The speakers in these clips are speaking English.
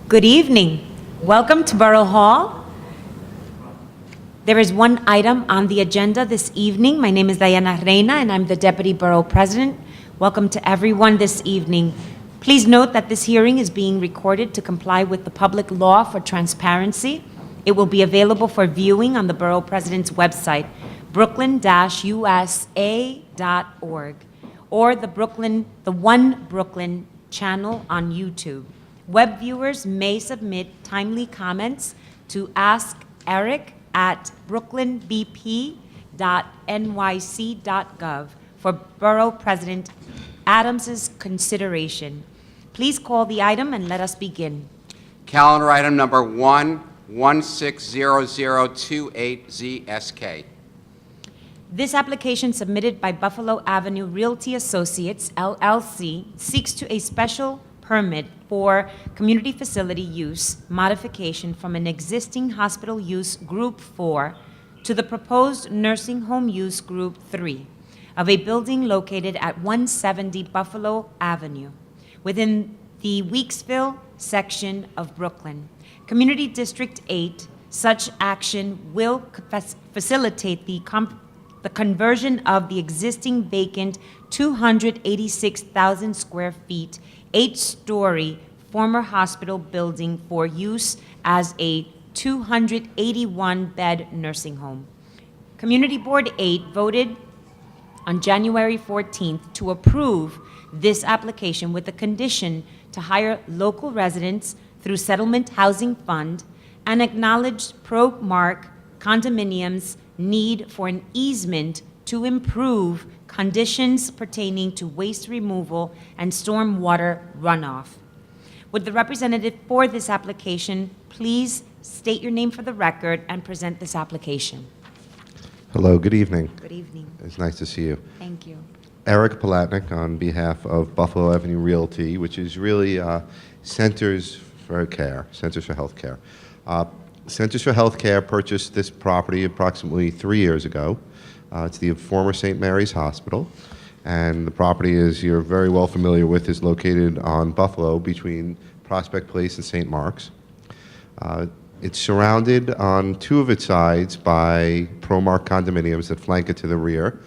Good evening. Welcome to Borough Hall. There is one item on the agenda this evening. My name is Diana Reina, and I'm the Deputy Borough President. Welcome to everyone this evening. Please note that this hearing is being recorded to comply with the public law for transparency. It will be available for viewing on the Borough Presidents website, brooklyn-usa.org, or the One Brooklyn channel on YouTube. Web viewers may submit timely comments to askeric@brooklynbp.nyc.gov for Borough President Adams's consideration. Please call the item and let us begin. Calendar item number 1160028ZSK. This application submitted by Buffalo Avenue Realty Associates, LLC, seeks to a special permit for community facility use modification from an existing hospital use Group 4 to the proposed nursing home use Group 3 of a building located at 170 Buffalo Avenue within the Weeksville section of Brooklyn. Community District 8, such action will facilitate the conversion of the existing vacant 286,000 square feet 8-story former hospital building for use as a 281-bed nursing home. Community Board 8 voted on January 14th to approve this application with the condition to hire local residents through Settlement Housing Fund and acknowledged Pro-Mark condominiums' need for an easement to improve conditions pertaining to waste removal and stormwater runoff. Would the representative for this application please state your name for the record and present this application? Hello, good evening. Good evening. It's nice to see you. Thank you. Eric Poletik on behalf of Buffalo Avenue Realty, which is really Centers for Care, Centers for Healthcare. Centers for Healthcare purchased this property approximately 3 years ago. It's the former St. Mary's Hospital, and the property, as you're very well familiar with, is located on Buffalo between Prospect Place and St. Mark's. It's surrounded on two of its sides by Pro-Mark condominiums that flank it to the rear.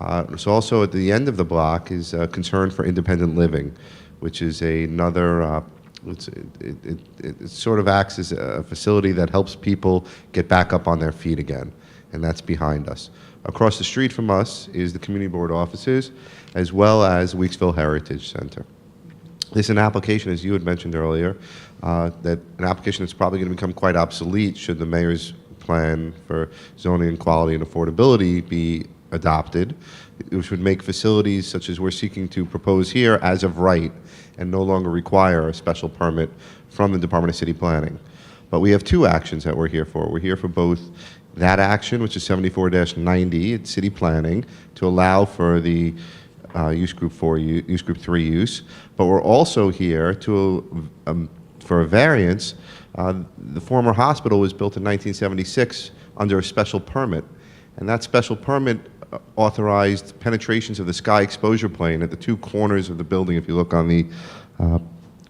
It's also at the end of the block is Concern for Independent Living, which is another it sort of acts as a facility that helps people get back up on their feet again, and that's behind us. Across the street from us is the Community Board offices, as well as Weeksville Heritage Center. This is an application, as you had mentioned earlier, that an application that's probably going to become quite obsolete should the mayor's plan for zoning and quality and affordability be adopted, which would make facilities such as we're seeking to propose here as of right and no longer require a special permit from the Department of City Planning. But we have two actions that we're here for. We're here for both that action, which is 74-90 at City Planning, to allow for the Use Group 4, Use Group 3 use, but we're also here to for a variance. The former hospital was built in 1976 under a special permit, and that special permit authorized penetrations of the sky exposure plane at the two corners of the building. If you look on the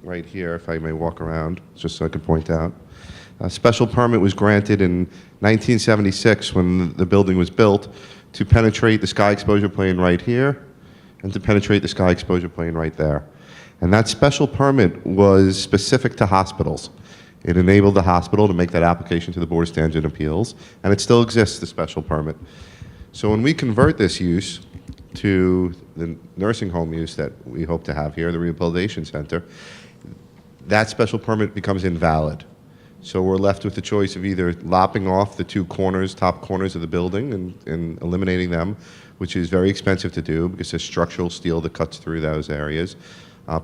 right here, if I may walk around, just so I could point out. A special permit was granted in 1976 when the building was built to penetrate the sky exposure plane right here and to penetrate the sky exposure plane right there. And that special permit was specific to hospitals. It enabled the hospital to make that application to the Board of Standards and Appeals, and it still exists, the special permit. So when we convert this use to the nursing home use that we hope to have here, the Rehabilitation Center, that special permit becomes invalid. So we're left with the choice of either lopping off the two corners, top corners of the building and eliminating them, which is very expensive to do because there's structural steel that cuts through those areas.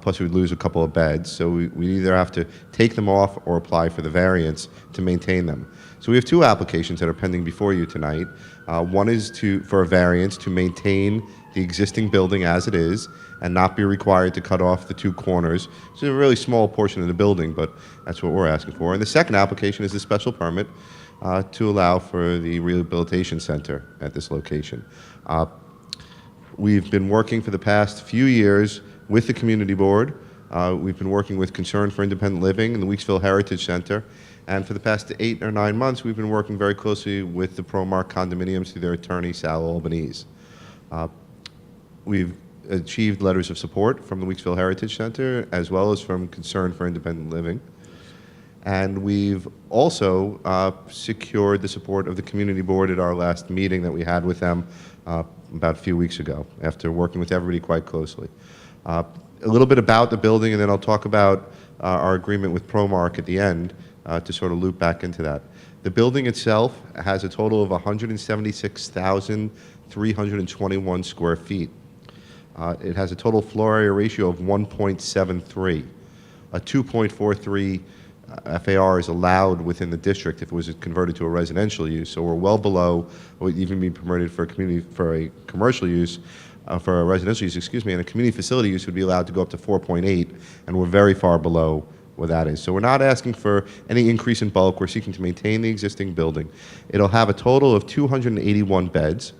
Plus we'd lose a couple of beds. So we either have to take them off or apply for the variance to maintain them. So we have two applications that are pending before you tonight. One is for a variance to maintain the existing building as it is and not be required to cut off the two corners. It's a really small portion of the building, but that's what we're asking for. And the second application is a special permit to allow for the Rehabilitation Center at this location. We've been working for the past few years with the Community Board We've been working with Concern for Independent Living and the Weeksville Heritage Center. And for the past 8 or 9 months, we've been working very closely with the ProMark condominiums through their attorney, Sal Albanese. We've achieved letters of support from the Weeksville Heritage Center, as well as from Concern for Independent Living. And we've also secured the support of the community board at our last meeting that we had with them about a few weeks ago, after working with everybody quite closely. A little bit about the building, and then I'll talk about our agreement with ProMark at the end to sort of loop back into that. The building itself has a total of 176,321 square feet. It has a total floor area ratio of 1.73. A 2.43 FAR is allowed within the district if it was converted to a residential use, so we're well below what would even be permitted for a commercial use, for a residential use, excuse me, and a community facility use would be allowed to go up to 4.8, and we're very far below what that is. So we're not asking for any increase in bulk. We're seeking to maintain the existing building. It'll have a total of 281 beds.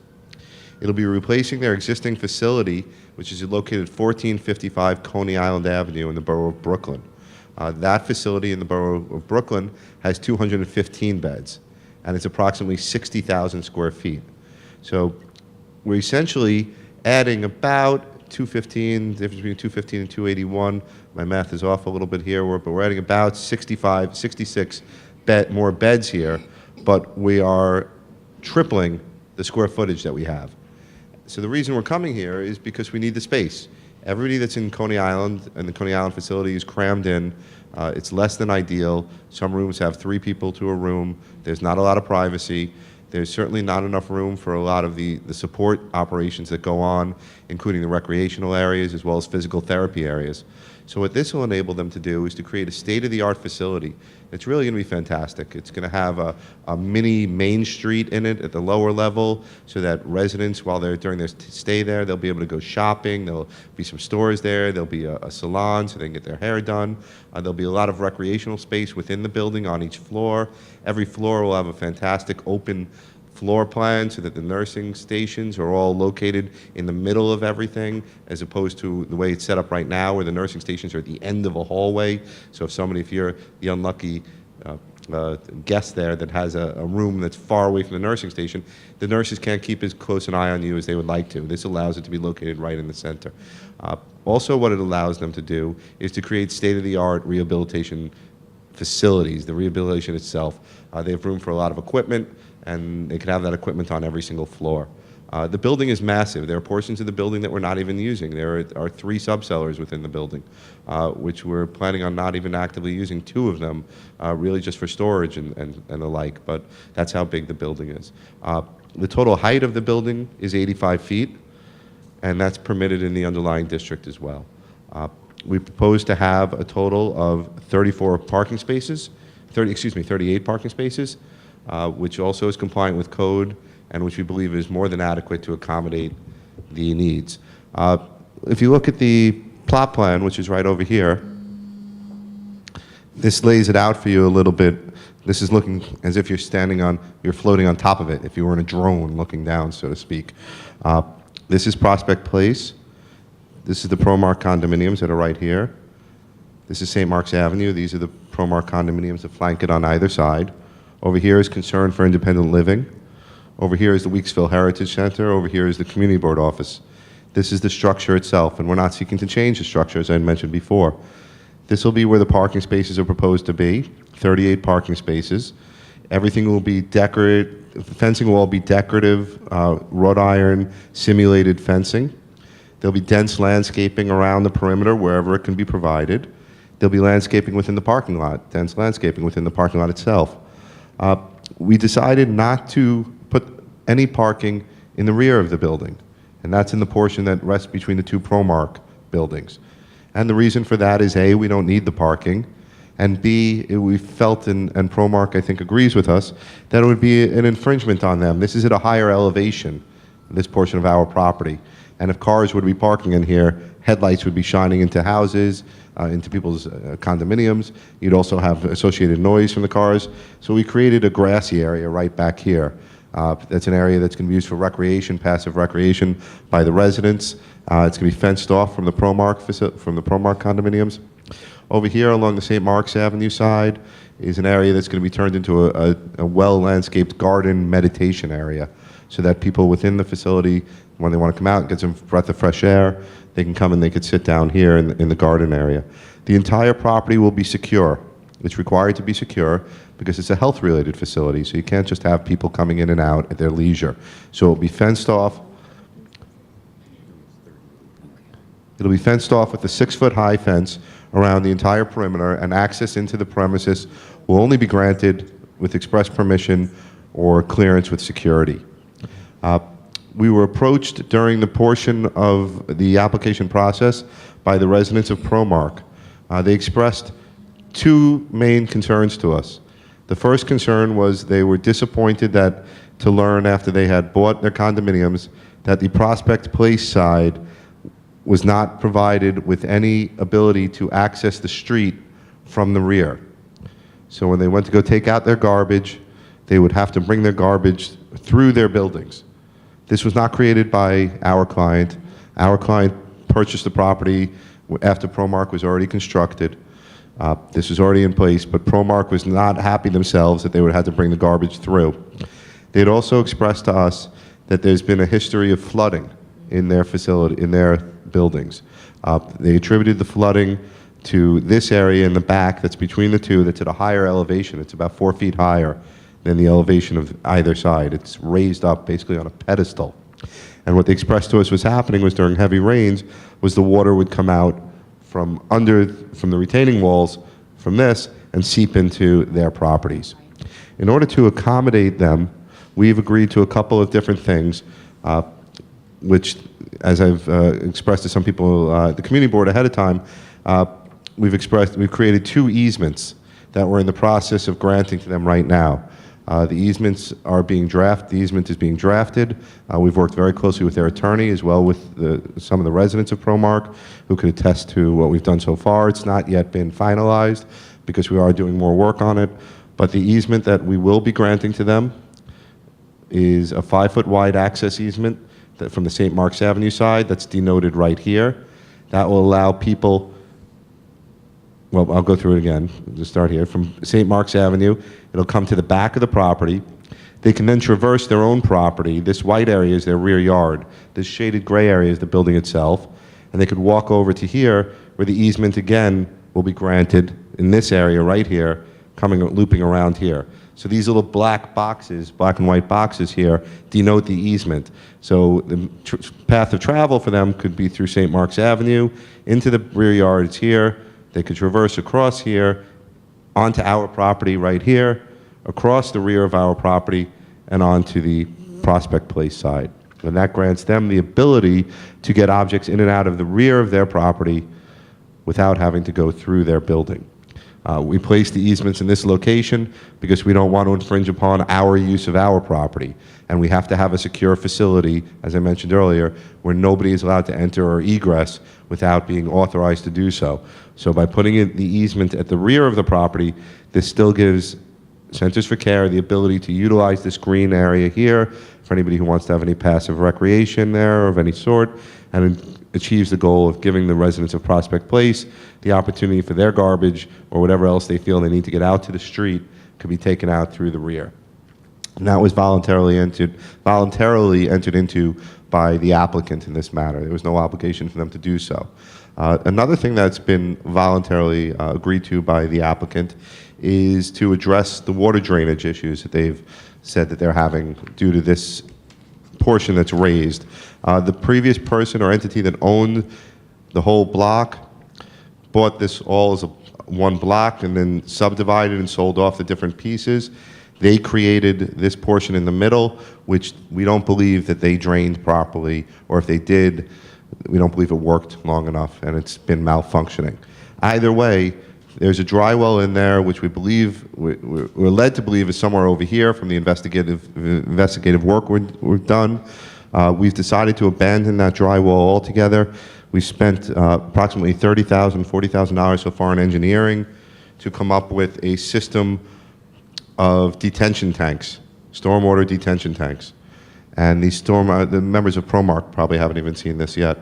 It'll be replacing their existing facility, which is located 1455 Coney Island Avenue in the borough of Brooklyn. That facility in the borough of Brooklyn has 215 beds, and it's approximately 60,000 square feet. So we're essentially adding about 215, the difference between 215 and 281. My math is off a little bit here, but we're adding about 66 more beds here, but we are tripling the square footage that we have. So the reason we're coming here is because we need the space. Everybody that's in Coney Island and the Coney Island facility is crammed in. It's less than ideal. Some rooms have 3 people to a room. There's not a lot of privacy. There's certainly not enough room for a lot of the support operations that go on, including the recreational areas as well as physical therapy areas. So what this will enable them to do is to create a state-of-the-art facility. It's really going to be fantastic. It's going to have a mini Main Street in it at the lower level so that residents, while they're during their stay there, they'll be able to go shopping. There'll be some stores there. There'll be a salon so they can get their hair done. There'll be a lot of recreational space within the building on each floor. Every floor will have a fantastic open floor plan so that the nursing stations are all located in the middle of everything, as opposed to the way it's set up right now where the nursing stations are at the end of a hallway. So if you're the unlucky guest there that has a room that's far away from the nursing station, the nurses can't keep as close an eye on you as they would like to. This allows it to be located right in the center. Also, what it allows them to do is to create state-of-the-art rehabilitation facilities, the rehabilitation itself. They have room for a lot of equipment, and they can have that equipment on every single floor. The building is massive. There are portions of the building that we're not even using. There are 3 subcellars within the building, which we're planning on not even actively using 2 of them, really just for storage and the like, but that's how big the building is. The total height of the building is 85 feet, and that's permitted in the underlying district as well. We propose to have a total of 38 parking spaces, which also is compliant with code and which we believe is more than adequate to accommodate the needs. If you look at the plot plan, which is right over here, this lays it out for you a little bit. This is looking as if you're floating on top of it, if you were in a drone looking down, so to speak. This is Prospect Place. This is the ProMark condominiums that are right here. This is St. Mark's Avenue. These are the ProMark condominiums that flank it on either side. Over here is Concern for Independent Living. Over here is the Weeksville Heritage Center. Over here is the Community Board office. This is the structure itself, and we're not seeking to change the structure, as I mentioned before. This will be where the parking spaces are proposed to be, 38 parking spaces. Everything will be decorated, the fencing will all be decorative, wrought iron, simulated fencing. There'll be dense landscaping around the perimeter wherever it can be provided. There'll be landscaping within the parking lot, dense landscaping within the parking lot itself. We decided not to put any parking in the rear of the building, and that's in the portion that rests between the 2 ProMark buildings. And the reason for that is A, we don't need the parking, and B, we felt, and ProMark I think agrees with us, that it would be an infringement on them. This is at a higher elevation, this portion of our property. And if cars would be parking in here, headlights would be shining into houses, into people's condominiums. You'd also have associated noise from the cars. So we created a grassy area right back here. That's an area that's going to be used for recreation, passive recreation by the residents. It's going to be fenced off from the ProMark condominiums. Over here along the St. Mark's Avenue side is an area that's going to be turned into a well-landscaped garden meditation area so that people within the facility, when they want to come out and get some breath of fresh air, they can come and they could sit down here in the garden area. The entire property will be secure. It's required to be secure because it's a health-related facility, so you can't just have people coming in and out at their leisure. So it'll be fenced off. It'll be fenced off with a 6-foot-high fence around the entire perimeter, and access into the premises will only be granted with express permission or clearance with security. We were approached during the portion of the application process by the residents of ProMark. They expressed two main concerns to us. The first concern was they were disappointed to learn after they had bought their condominiums that the Prospect Place side was not provided with any ability to access the street from the rear. So when they went to go take out their garbage, they would have to bring their garbage through their buildings. This was not created by our client. Our client purchased the property after ProMark was already constructed. This was already in place, but ProMark was not happy themselves that they would have to bring the garbage through. They had also expressed to us that there's been a history of flooding in their facility, in their buildings. They attributed the flooding to this area in the back that's between the two, that's at a higher elevation. It's about 4 feet higher than the elevation of either side. It's raised up basically on a pedestal. And what they expressed to us was happening was during heavy rains was the water would come out from the retaining walls from this and seep into their properties. In order to accommodate them, we've agreed to a couple of different things, which, as I've expressed to some people at the community board ahead of time, we've created 2 easements that we're in the process of granting to them right now. The easements are being drafted. The easement is being drafted. We've worked very closely with their attorney as well with some of the residents of ProMark who could attest to what we've done so far. It's not yet been finalized because we are doing more work on it. But the easement that we will be granting to them is a 5-foot wide access easement from the St. Mark's Avenue side that's denoted right here. That will allow people, well, I'll go through it again. Just start here. From St. Mark's Avenue, it'll come to the back of the property. They can then traverse their own property. This white area is their rear yard. This shaded gray area is the building itself. And they could walk over to here, where the easement again will be granted in this area right here, looping around here. So these little black boxes, black and white boxes here, denote the easement. So the path of travel for them could be through St. Mark's Avenue, into the rear yard, it's here. They could traverse across here, onto our property right here, across the rear of our property, and onto the Prospect Place side. And that grants them the ability to get objects in and out of the rear of their property without having to go through their building. We place the easements in this location because we don't want to infringe upon our use of our property. And we have to have a secure facility, as I mentioned earlier, where nobody is allowed to enter or egress without being authorized to do so. So by putting in the easement at the rear of the property, this still gives Centers for Care the ability to utilize this green area here for anybody who wants to have any passive recreation there of any sort, and achieves the goal of giving the residents of Prospect Place the opportunity for their garbage or whatever else they feel they need to get out to the street could be taken out through the rear. And that was voluntarily entered into by the applicant in this matter. There was no obligation for them to do so. Another thing that's been voluntarily agreed to by the applicant is to address the water drainage issues that they've said that they're having due to this portion that's raised. The previous person or entity that owned the whole block bought this all as one block and then subdivided and sold off the different pieces. They created this portion in the middle, which we don't believe that they drained properly, or if they did, we don't believe it worked long enough and it's been malfunctioning. Either way, there's a dry well in there, which we believe, we're led to believe is somewhere over here from the investigative work we've done. We've decided to abandon that dry well altogether. We've spent approximately $30,000, $40,000 so far in engineering to come up with a system of detention tanks stormwater detention tanks. And these the members of ProMark probably haven't even seen this yet.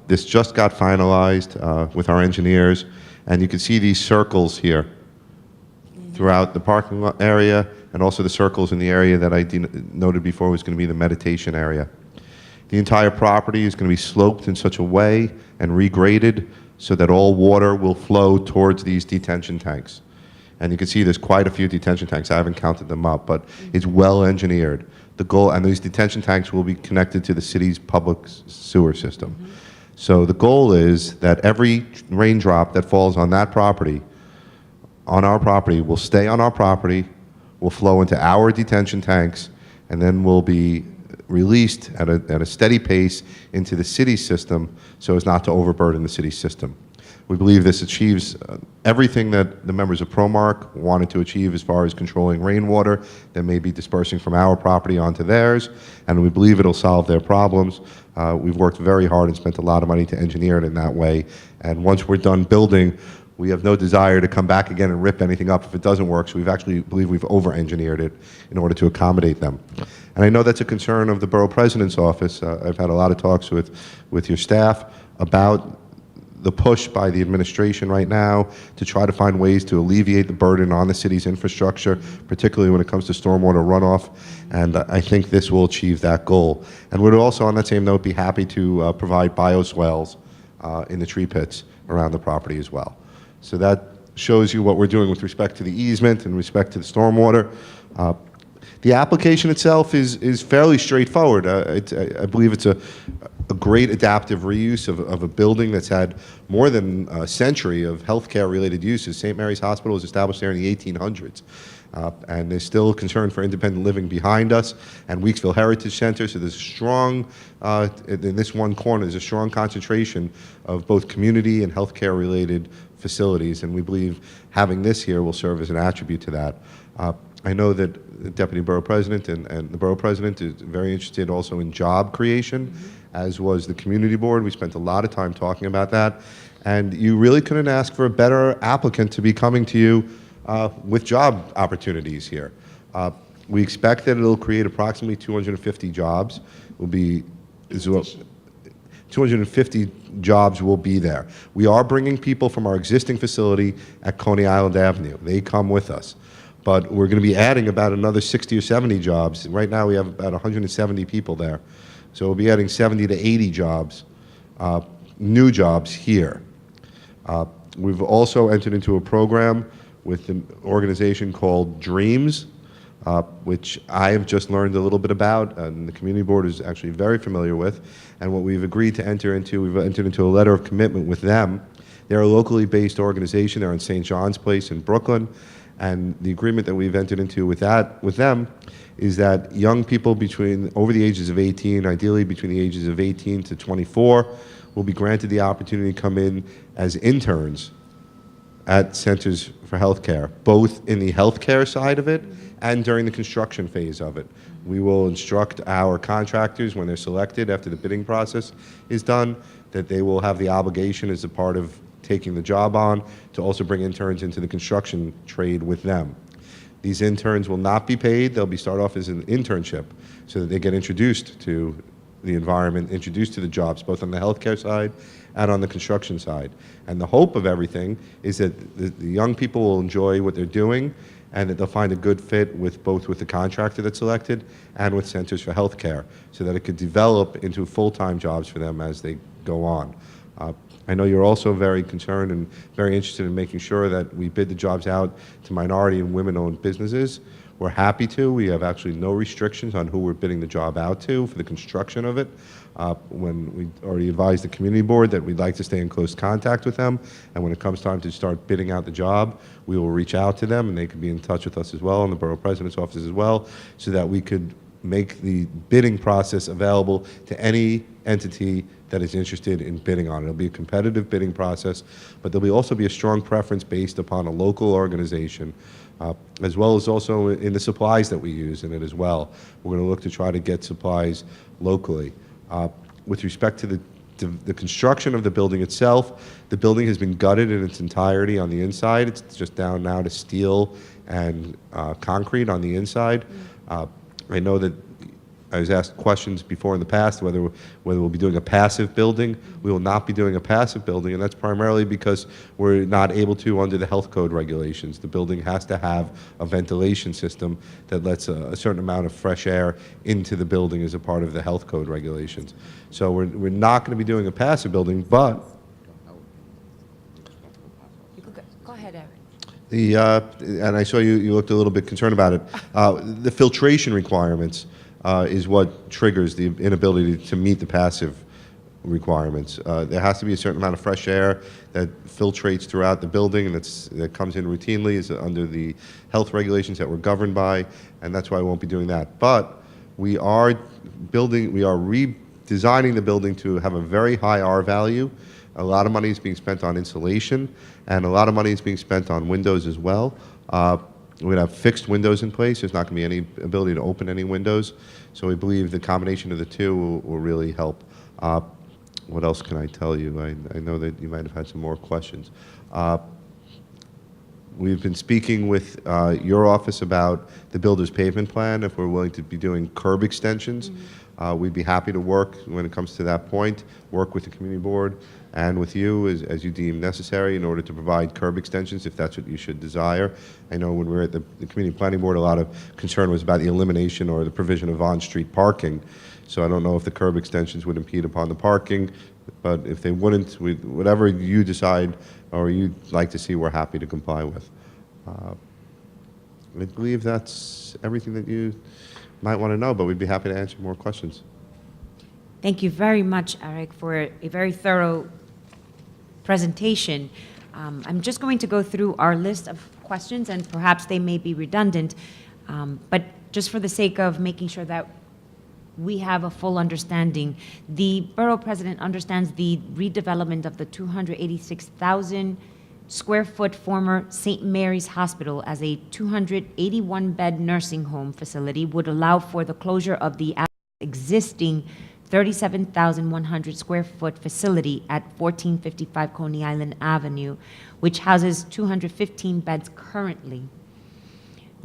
This just got finalized with our engineers, and you can see these circles here throughout the parking lot area, and also the circles in the area that I noted before was going to be the meditation area. The entire property is going to be sloped in such a way and regraded so that all water will flow towards these detention tanks. And you can see there's quite a few detention tanks. I haven't counted them up, but it's well engineered. The goal, and these detention tanks will be connected to the city's public sewer system. So the goal is that every raindrop that falls on that property, on our property, will stay on our property, will flow into our detention tanks, and then will be released at a steady pace into the city system so as not to overburden the city system. We believe this achieves everything that the members of ProMark wanted to achieve as far as controlling rainwater that may be dispersing from our property onto theirs, and we believe it'll solve their problems. We've worked very hard and spent a lot of money to engineer it in that way, and once we're done building, we have no desire to come back again and rip anything up if it doesn't work, so we've actually believe we've over-engineered it in order to accommodate them. And I know that's a concern of the Borough President's office. I've had a lot of talks with your staff about the push by the administration right now to try to find ways to alleviate the burden on the city's infrastructure, particularly when it comes to stormwater runoff, and I think this will achieve that goal. And we'd also, on that same note, be happy to provide bioswales in the tree pits around the property as well. So that shows you what we're doing with respect to the easement and respect to the stormwater. The application itself is fairly straightforward. I believe it's a great adaptive reuse of a building that's had more than a century of healthcare-related uses. St. Mary's Hospital was established there in the 1800s. And there's still a concern for independent living behind us, and Weeksville Heritage Center, so there's a strong, in this one corner, there's a strong concentration of both community and healthcare-related facilities, and we believe having this here will serve as an attribute to that. I know that the Deputy Borough President and the Borough President is very interested also in job creation, as was the Community Board. We spent a lot of time talking about that, and you really couldn't ask for a better applicant to be coming to you with job opportunities here. We expect that it'll create approximately 250 jobs. 250 jobs will be there. We are bringing people from our existing facility at Coney Island Avenue. They come with us. But we're going to be adding about another 60 or 70 jobs. Right now we have about 170 people there. So we'll be adding 70 to 80 jobs, new jobs here. We've also entered into a program with an organization called Dreams, which I have just learned a little bit about, and the Community Board is actually very familiar with. And what we've agreed to enter into, we've entered into a letter of commitment with them. They're a locally based organization. They're in St. John's Place in Brooklyn. And the agreement that we've entered into with them is that young people over the ages of 18, ideally between the ages of 18 to 24, will be granted the opportunity to come in as interns at Centers for Healthcare, both in the healthcare side of it and during the construction phase of it. We will instruct our contractors when they're selected after the bidding process is done that they will have the obligation as a part of taking the job on to also bring interns into the construction trade with them. These interns will not be paid. They'll start off as an internship so that they get introduced to the environment, introduced to the jobs, both on the healthcare side and on the construction side. And the hope of everything is that the young people will enjoy what they're doing and that they'll find a good fit both with the contractor that's selected and with Centers for Healthcare so that it could develop into full-time jobs for them as they go on. I know you're also very concerned and very interested in making sure that we bid the jobs out to minority and women-owned businesses. We're happy to. We have actually no restrictions on who we're bidding the job out to for the construction of it. When we already advised the Community Board that we'd like to stay in close contact with them, and when it comes time to start bidding out the job, we will reach out to them, and they can be in touch with us as well, and the Borough President's office as well, so that we could make the bidding process available to any entity that is interested in bidding on it. It'll be a competitive bidding process, but there'll also be a strong preference based upon a local organization, as well as also in the supplies that we use in it as well. We're going to look to try to get supplies locally. With respect to the construction of the building itself, the building has been gutted in its entirety on the inside. It's just down now to steel and concrete on the inside. I know that I was asked questions before in the past whether we'll be doing a passive building. We will not be doing a passive building, and that's primarily because we're not able to under the health code regulations. The building has to have a ventilation system that lets a certain amount of fresh air into the building as a part of the health code regulations. So we're not going to be doing a passive building, but You could go ahead, Eric. and I saw you looked a little bit concerned about it. The filtration requirements is what triggers the inability to meet the passive requirements. There has to be a certain amount of fresh air that filtrates throughout the building, and that comes in routinely is under the health regulations that we're governed by, and that's why we won't be doing that. But we are redesigning the building to have a very high R value. A lot of money is being spent on insulation, and a lot of money is being spent on windows as well. We're going to have fixed windows in place. There's not going to be any ability to open any windows. So we believe the combination of the two will really help. What else can I tell you? I know that you might have had some more questions. We've been speaking with your office about the builder's pavement plan, if we're willing to be doing curb extensions. We'd be happy to work when it comes to that point, work with the community board and with you as you deem necessary in order to provide curb extensions if that's what you should desire. I know when we were at the community planning board, a lot of concern was about the elimination or the provision of on-street parking. So I don't know if the curb extensions would impede upon the parking, but if they wouldn't, whatever you decide or you'd like to see, we're happy to comply with. I believe that's everything that you might want to know, but we'd be happy to answer more questions. Thank you very much, Eric, for a very thorough presentation. I'm just going to go through our list of questions, and perhaps they may be redundant, but just for the sake of making sure that we have a full understanding, the Borough President understands the redevelopment of the 286,000 square foot former St. Mary's Hospital as a 281-bed nursing home facility would allow for the closure of the existing 37,100 square foot facility at 1455 Coney Island Avenue, which houses 215 beds currently.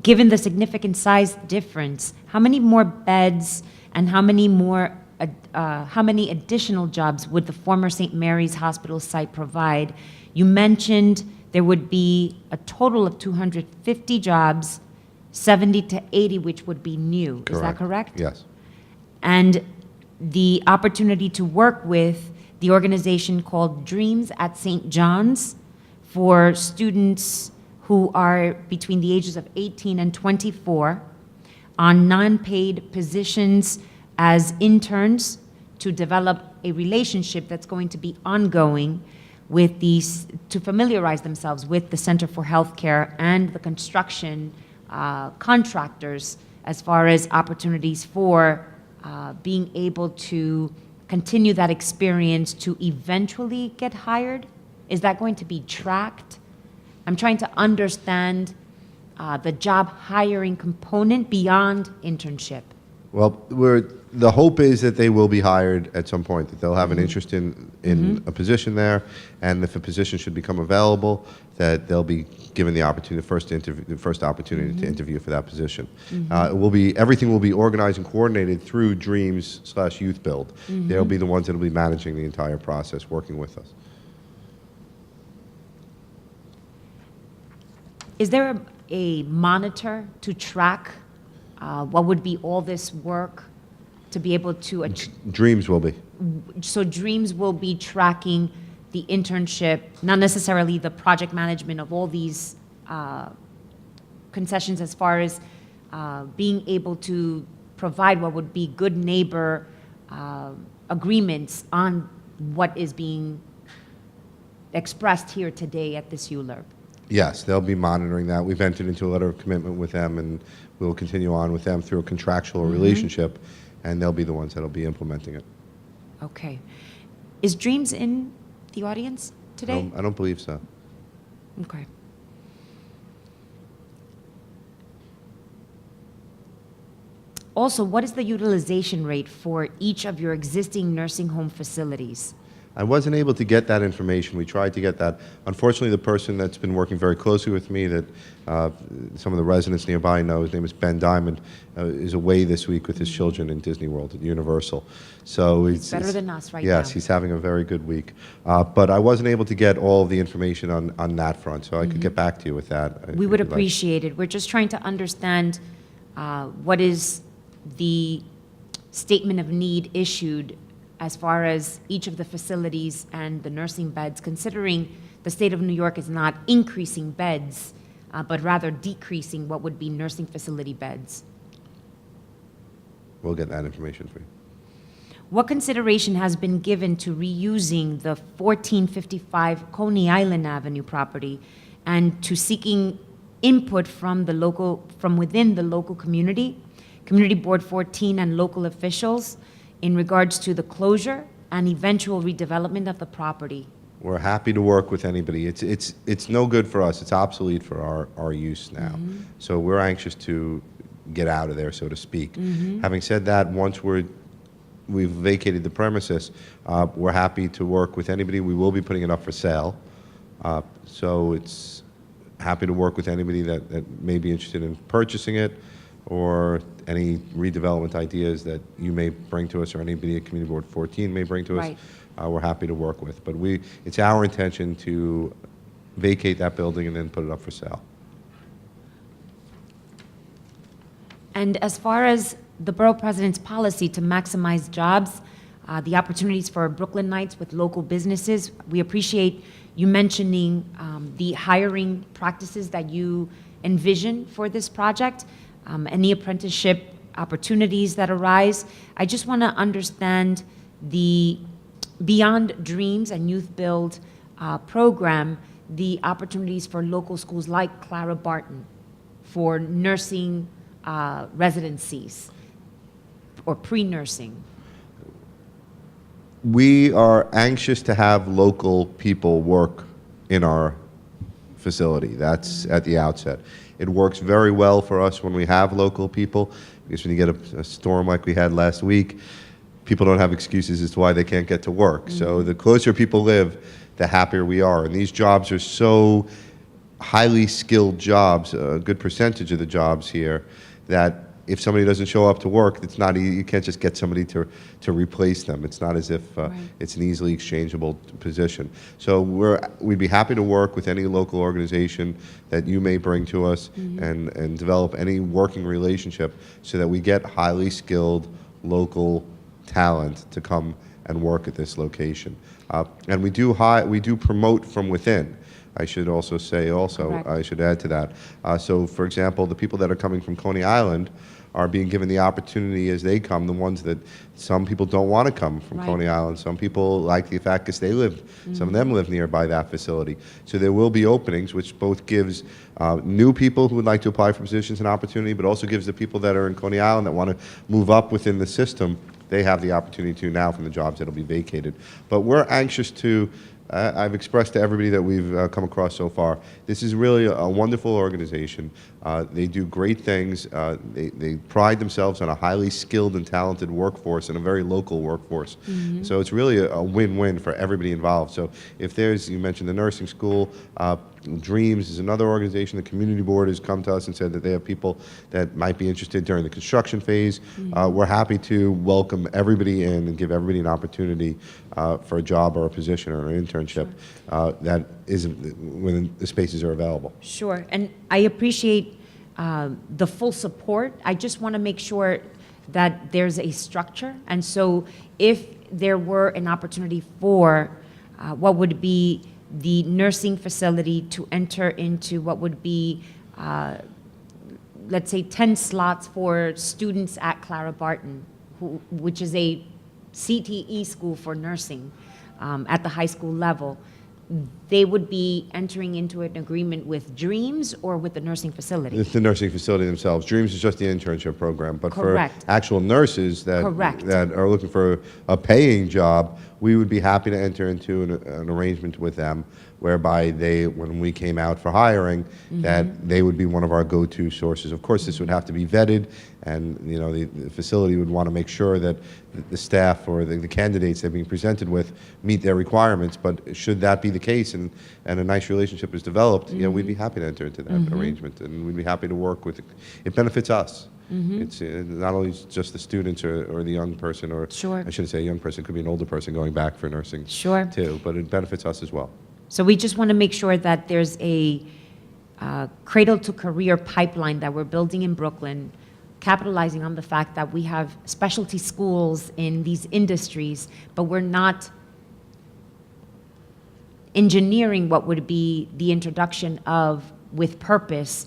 Given the significant size difference, how many more beds and how many additional jobs would the former St. Mary's Hospital site provide? You mentioned there would be a total of 250 jobs, 70 to 80 which would be new. Is that correct? Yes. And the opportunity to work with the organization called Dreams at St. John's for students who are between the ages of 18 and 24 on non-paid positions as interns to develop a relationship that's going to be ongoing with these, to familiarize themselves with the Center for Healthcare and the construction contractors as far as opportunities for being able to continue that experience to eventually get hired? Is that going to be tracked? I'm trying to understand the job hiring component beyond internship. Well, the hope is that they will be hired at some point, that they'll have an interest in a position there, and if a position should become available, that they'll be given the opportunity, the first opportunity to interview for that position. Everything will be organized and coordinated through Dreams/Youth Build. They'll be the ones that will be managing the entire process, working with us. Is there a monitor to track what would be all this work to be able to Dreams will be. So Dreams will be tracking the internship, not necessarily the project management of all these concessions as far as being able to provide what would be good neighbor agreements on what is being expressed here today at this ULURP. Yes, they'll be monitoring that. We've entered into a letter of commitment with them, and we'll continue on with them through a contractual relationship, and they'll be the ones that'll be implementing it. Okay. Is Dreams in the audience today? I don't believe so. Okay. Also, what is the utilization rate for each of your existing nursing home facilities? I wasn't able to get that information. We tried to get that. Unfortunately, the person that's been working very closely with me, that some of the residents nearby know, his name is Ben Diamond, is away this week with his children in Disney World at Universal. So it's Better than us right now. Yes, he's having a very good week. But I wasn't able to get all of the information on that front, so I could get back to you with that. We would appreciate it. We're just trying to understand what is the statement of need issued as far as each of the facilities and the nursing beds, considering the state of New York is not increasing beds, but rather decreasing what would be nursing facility beds. We'll get that information for you. What consideration has been given to reusing the 1455 Coney Island Avenue property and to seeking input from within the local community, Community Board 14 and local officials in regards to the closure and eventual redevelopment of the property? We're happy to work with anybody. It's no good for us. It's obsolete for our use now. So we're anxious to get out of there, so to speak. Having said that, once we've vacated the premises, we're happy to work with anybody. We will be putting it up for sale. So it's happy to work with anybody that may be interested in purchasing it, or any redevelopment ideas that you may bring to us, or anybody at Community Board 14 may bring to us. Right. We're happy to work with. But it's our intention to vacate that building and then put it up for sale. And as far as the Borough President's policy to maximize jobs, the opportunities for Brooklynites with local businesses, we appreciate you mentioning the hiring practices that you envision for this project, any apprenticeship opportunities that arise. I just want to understand the Beyond Dreams and Youth Build program, the opportunities for local schools like Clara Barton for nursing residencies or pre-nursing. We are anxious to have local people work in our facility. That's at the outset. It works very well for us when we have local people, because when you get a storm like we had last week, people don't have excuses as to why they can't get to work. So the closer people live, the happier we are. And these jobs are so highly skilled jobs, a good percentage of the jobs here, that if somebody doesn't show up to work, it's not you can't just get somebody to replace them. It's not as if it's an easily exchangeable position. So we'd be happy to work with any local organization that you may bring to us, and develop any working relationship so that we get highly skilled local talent to come and work at this location. And we do promote from within. I should also say, Correct. I should add to that. So, for example, the people that are coming from Coney Island are being given the opportunity as they come, the ones that some people don't want to come from Right. Coney Island. Some people like the fact because some of them live nearby that facility. So there will be openings, which both gives new people who would like to apply for positions an opportunity, but also gives the people that are in Coney Island that want to move up within the system, they have the opportunity to now from the jobs that will be vacated. But we're anxious to I've expressed to everybody that we've come across so far, this is really a wonderful organization. They do great things. They pride themselves on a highly skilled and talented workforce and a very local workforce. So it's really a win-win for everybody involved. So if you mentioned the nursing school, Dreams is another organization. The community board has come to us and said that they have people that might be interested during the construction phase. We're happy to welcome everybody in and give everybody an opportunity for a job or a position or an internship that is when the spaces are available. Sure, and I appreciate the full support. I just want to make sure that there's a structure, and so if there were an opportunity for what would be the nursing facility to enter into what would be, let's say, 10 slots for students at Clara Barton, which is a CTE school for nursing at the high school level, they would be entering into an agreement with Dreams or with the nursing facility? It's the nursing facility themselves. Dreams is just the internship program, but Correct. for actual nurses that Correct. that are looking for a paying job, we would be happy to enter into an arrangement with them whereby they, when we came out for hiring, that they would be one of our go-to sources. Of course, this would have to be vetted, and the facility would want to make sure that the staff or the candidates they're being presented with meet their requirements. But should that be the case, and a nice relationship is developed, we'd be happy to enter into that arrangement, and we'd be happy to work with it. It benefits us. It's not only just the students or the young person, or Sure. I shouldn't say a young person, it could be an older person going back for nursing Sure. too, but it benefits us as well. So we just want to make sure that there's a cradle-to-career pipeline that we're building in Brooklyn, capitalizing on the fact that we have specialty schools in these industries, but we're not engineering what would be the introduction of, with purpose,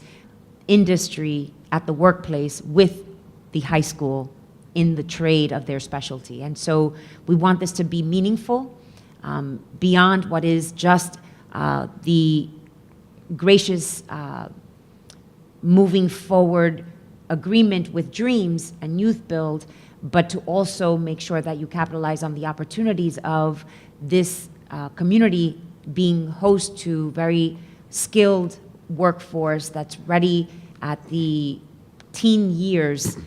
industry at the workplace with the high school in the trade of their specialty. And so we want this to be meaningful, beyond what is just the gracious moving forward agreement with Dreams and Youth Build, but to also make sure that you capitalize on the opportunities of this community being host to very skilled workforce that's ready at the teen years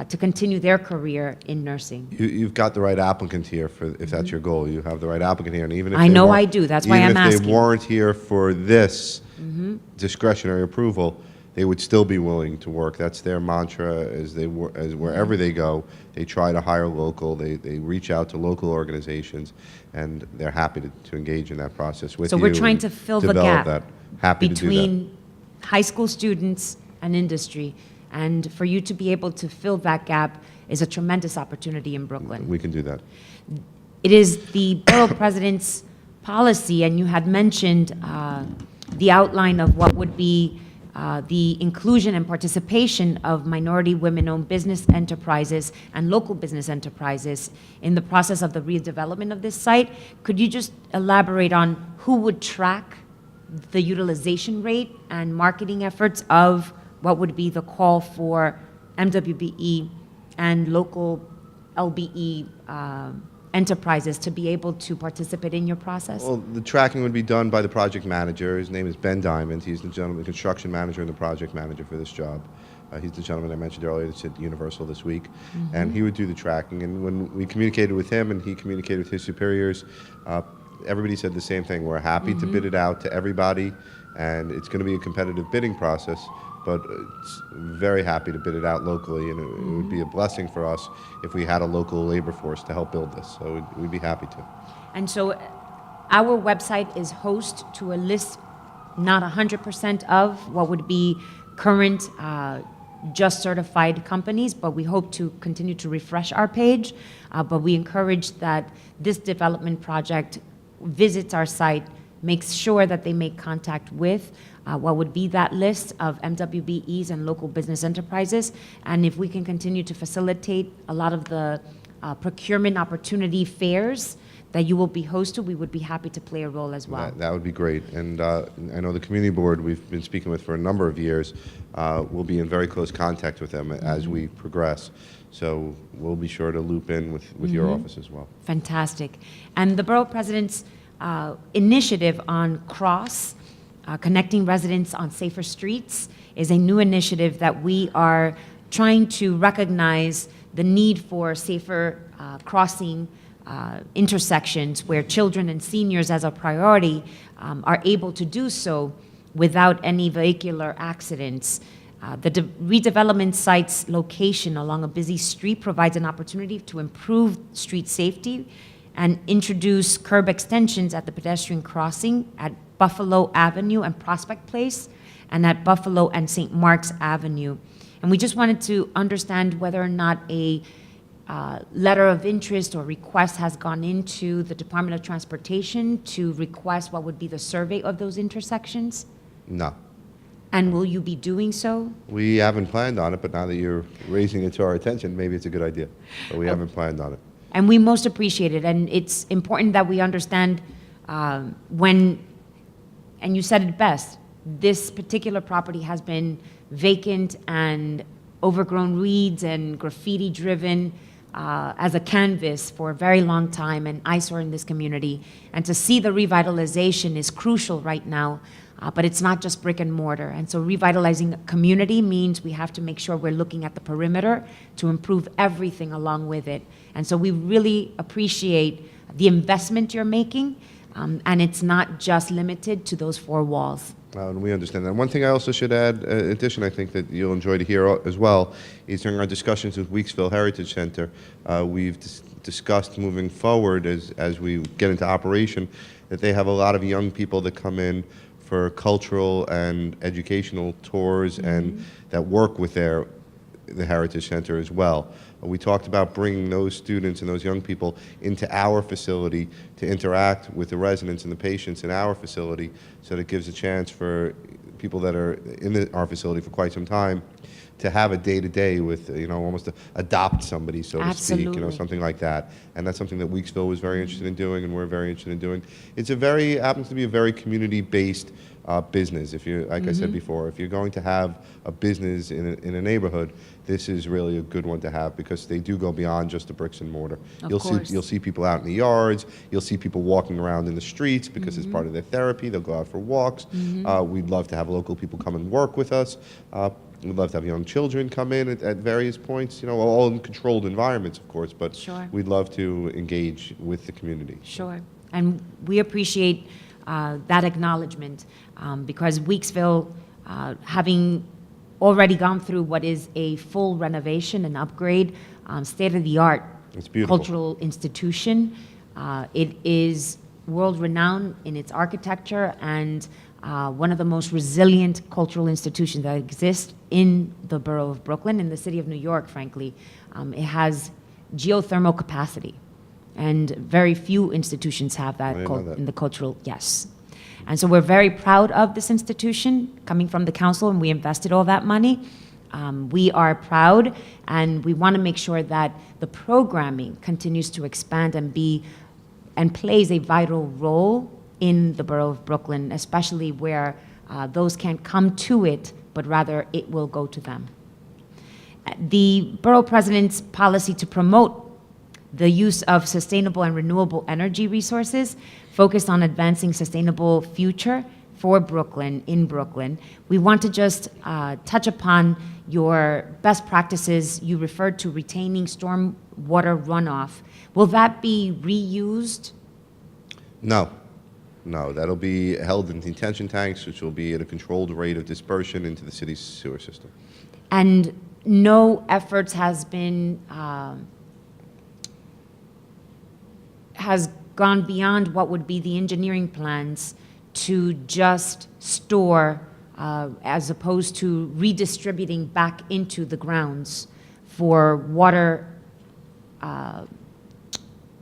to continue their career in nursing. You've got the right applicant here if that's your goal. You have the right applicant here, and even if I they know weren't- I do. That's why even I'm if asking. they weren't here for this discretionary approval, they would still be willing to work. That's their mantra. As wherever they go, they try to hire local. They reach out to local organizations, and they're happy to engage in that process with So you. we're trying and to fill the develop gap that. Happy to do that. between high school students and industry. And for you to be able to fill that gap is a tremendous opportunity in Brooklyn. We can do that. It is the Borough President's policy, and you had mentioned the outline of what would be the inclusion and participation of minority women-owned business enterprises and local business enterprises in the process of the redevelopment of this site. Could you just elaborate on who would track the utilization rate and marketing efforts of what would be the call for MWBE and local LBE enterprises to be able to participate in your process? Well, the tracking would be done by the project manager. His name is Ben Diamond. He's the gentleman, the construction manager and the project manager for this job. He's the gentleman I mentioned earlier that's at Universal this week. And he would do the tracking. And when we communicated with him and he communicated with his superiors, everybody said the same thing. We're happy to bid it out to everybody, and it's going to be a competitive bidding process, but it's very happy to bid it out locally, and it would be a blessing for us if we had a local labor force to help build this. So we'd be happy to. And so our website is host to a list, not 100% of what would be current just certified companies, but we hope to continue to refresh our page. But we encourage that this development project visits our site, makes sure that they make contact with what would be that list of MWBEs and local business enterprises. And if we can continue to facilitate a lot of the procurement opportunity fairs that you will be host to, we would be happy to play a role as well. That would be great. And I know the community board we've been speaking with for a number of years. We'll be in very close contact with them as we progress. So we'll be sure to loop in with your office as well. Fantastic. And the Borough President's initiative on CROSS, Connecting Residents on Safer Streets, is a new initiative that we are trying to recognize the need for safer crossing intersections where children and seniors as a priority are able to do so without any vehicular accidents. The redevelopment site's location along a busy street provides an opportunity to improve street safety and introduce curb extensions at the pedestrian crossing at Buffalo Avenue and Prospect Place, and at Buffalo and St. Mark's Avenue. And we just wanted to understand whether or not a letter of interest or request has gone into the Department of Transportation to request what would be the survey of those intersections? No. And will you be doing so? We haven't planned on it, but now that you're raising it to our attention, maybe it's a good idea. But we haven't planned on it. And we most appreciate it. And it's important that we understand when, and you said it best, this particular property has been vacant and overgrown weeds and graffiti-driven as a canvas for a very long time, an eyesore in this community. And to see the revitalization is crucial right now, but it's not just brick and mortar. And so revitalizing a community means we have to make sure we're looking at the perimeter to improve everything along with it. And so we really appreciate the investment you're making, and it's not just limited to those four walls. And we understand that. One thing I also should add, in addition, I think that you'll enjoy to hear as well, is during our discussions with Weeksville Heritage Center, we've discussed moving forward as we get into operation, that they have a lot of young people that come in for cultural and educational tours and that work with the Heritage Center as well. We talked about bringing those students and those young people into our facility to interact with the residents and the patients in our facility, so that it gives a chance for people that are in our facility for quite some time to have a day-to-day with, almost adopt somebody, so to speak, something like that. And that's something that Weeksville was very interested in doing, and we're very interested in doing. It's happens to be a very community-based business. If you, like I said before, if you're going to have a business in a neighborhood, this is really a good one to have, because they do go beyond just the bricks and mortar. You'll see people out in the yards. You'll see people walking around in the streets because it's part of their therapy. They'll go out for walks. We'd love to have local people come and work with us. We'd love to have young children come in at various points, all in controlled environments, of course, but we'd love to engage with the community. Sure. And we appreciate that acknowledgement, because Weeksville, having already gone through what is a full renovation and upgrade, state-of-the-art cultural institution, it is world-renowned in its architecture and one of the most resilient cultural institutions that exist in the borough of Brooklyn, in the city of New York, frankly. It has geothermal capacity, and very few institutions have that, in the cultural, yes. And so we're very proud of this institution coming from the council, and we invested all that money. We are proud, and we want to make sure that the programming continues to expand and plays a vital role in the borough of Brooklyn, especially where those can't come to it, but rather it will go to them. The Borough President's policy to promote the use of sustainable and renewable energy resources focused on advancing sustainable future for Brooklyn, in Brooklyn. We want to just touch upon your best practices. You referred to retaining storm water runoff. Will that be reused? No, that'll be held in detention tanks, which will be at a controlled rate of dispersion into the city's sewer system. And no efforts has gone beyond what would be the engineering plans to just store, as opposed to redistributing back into the grounds for water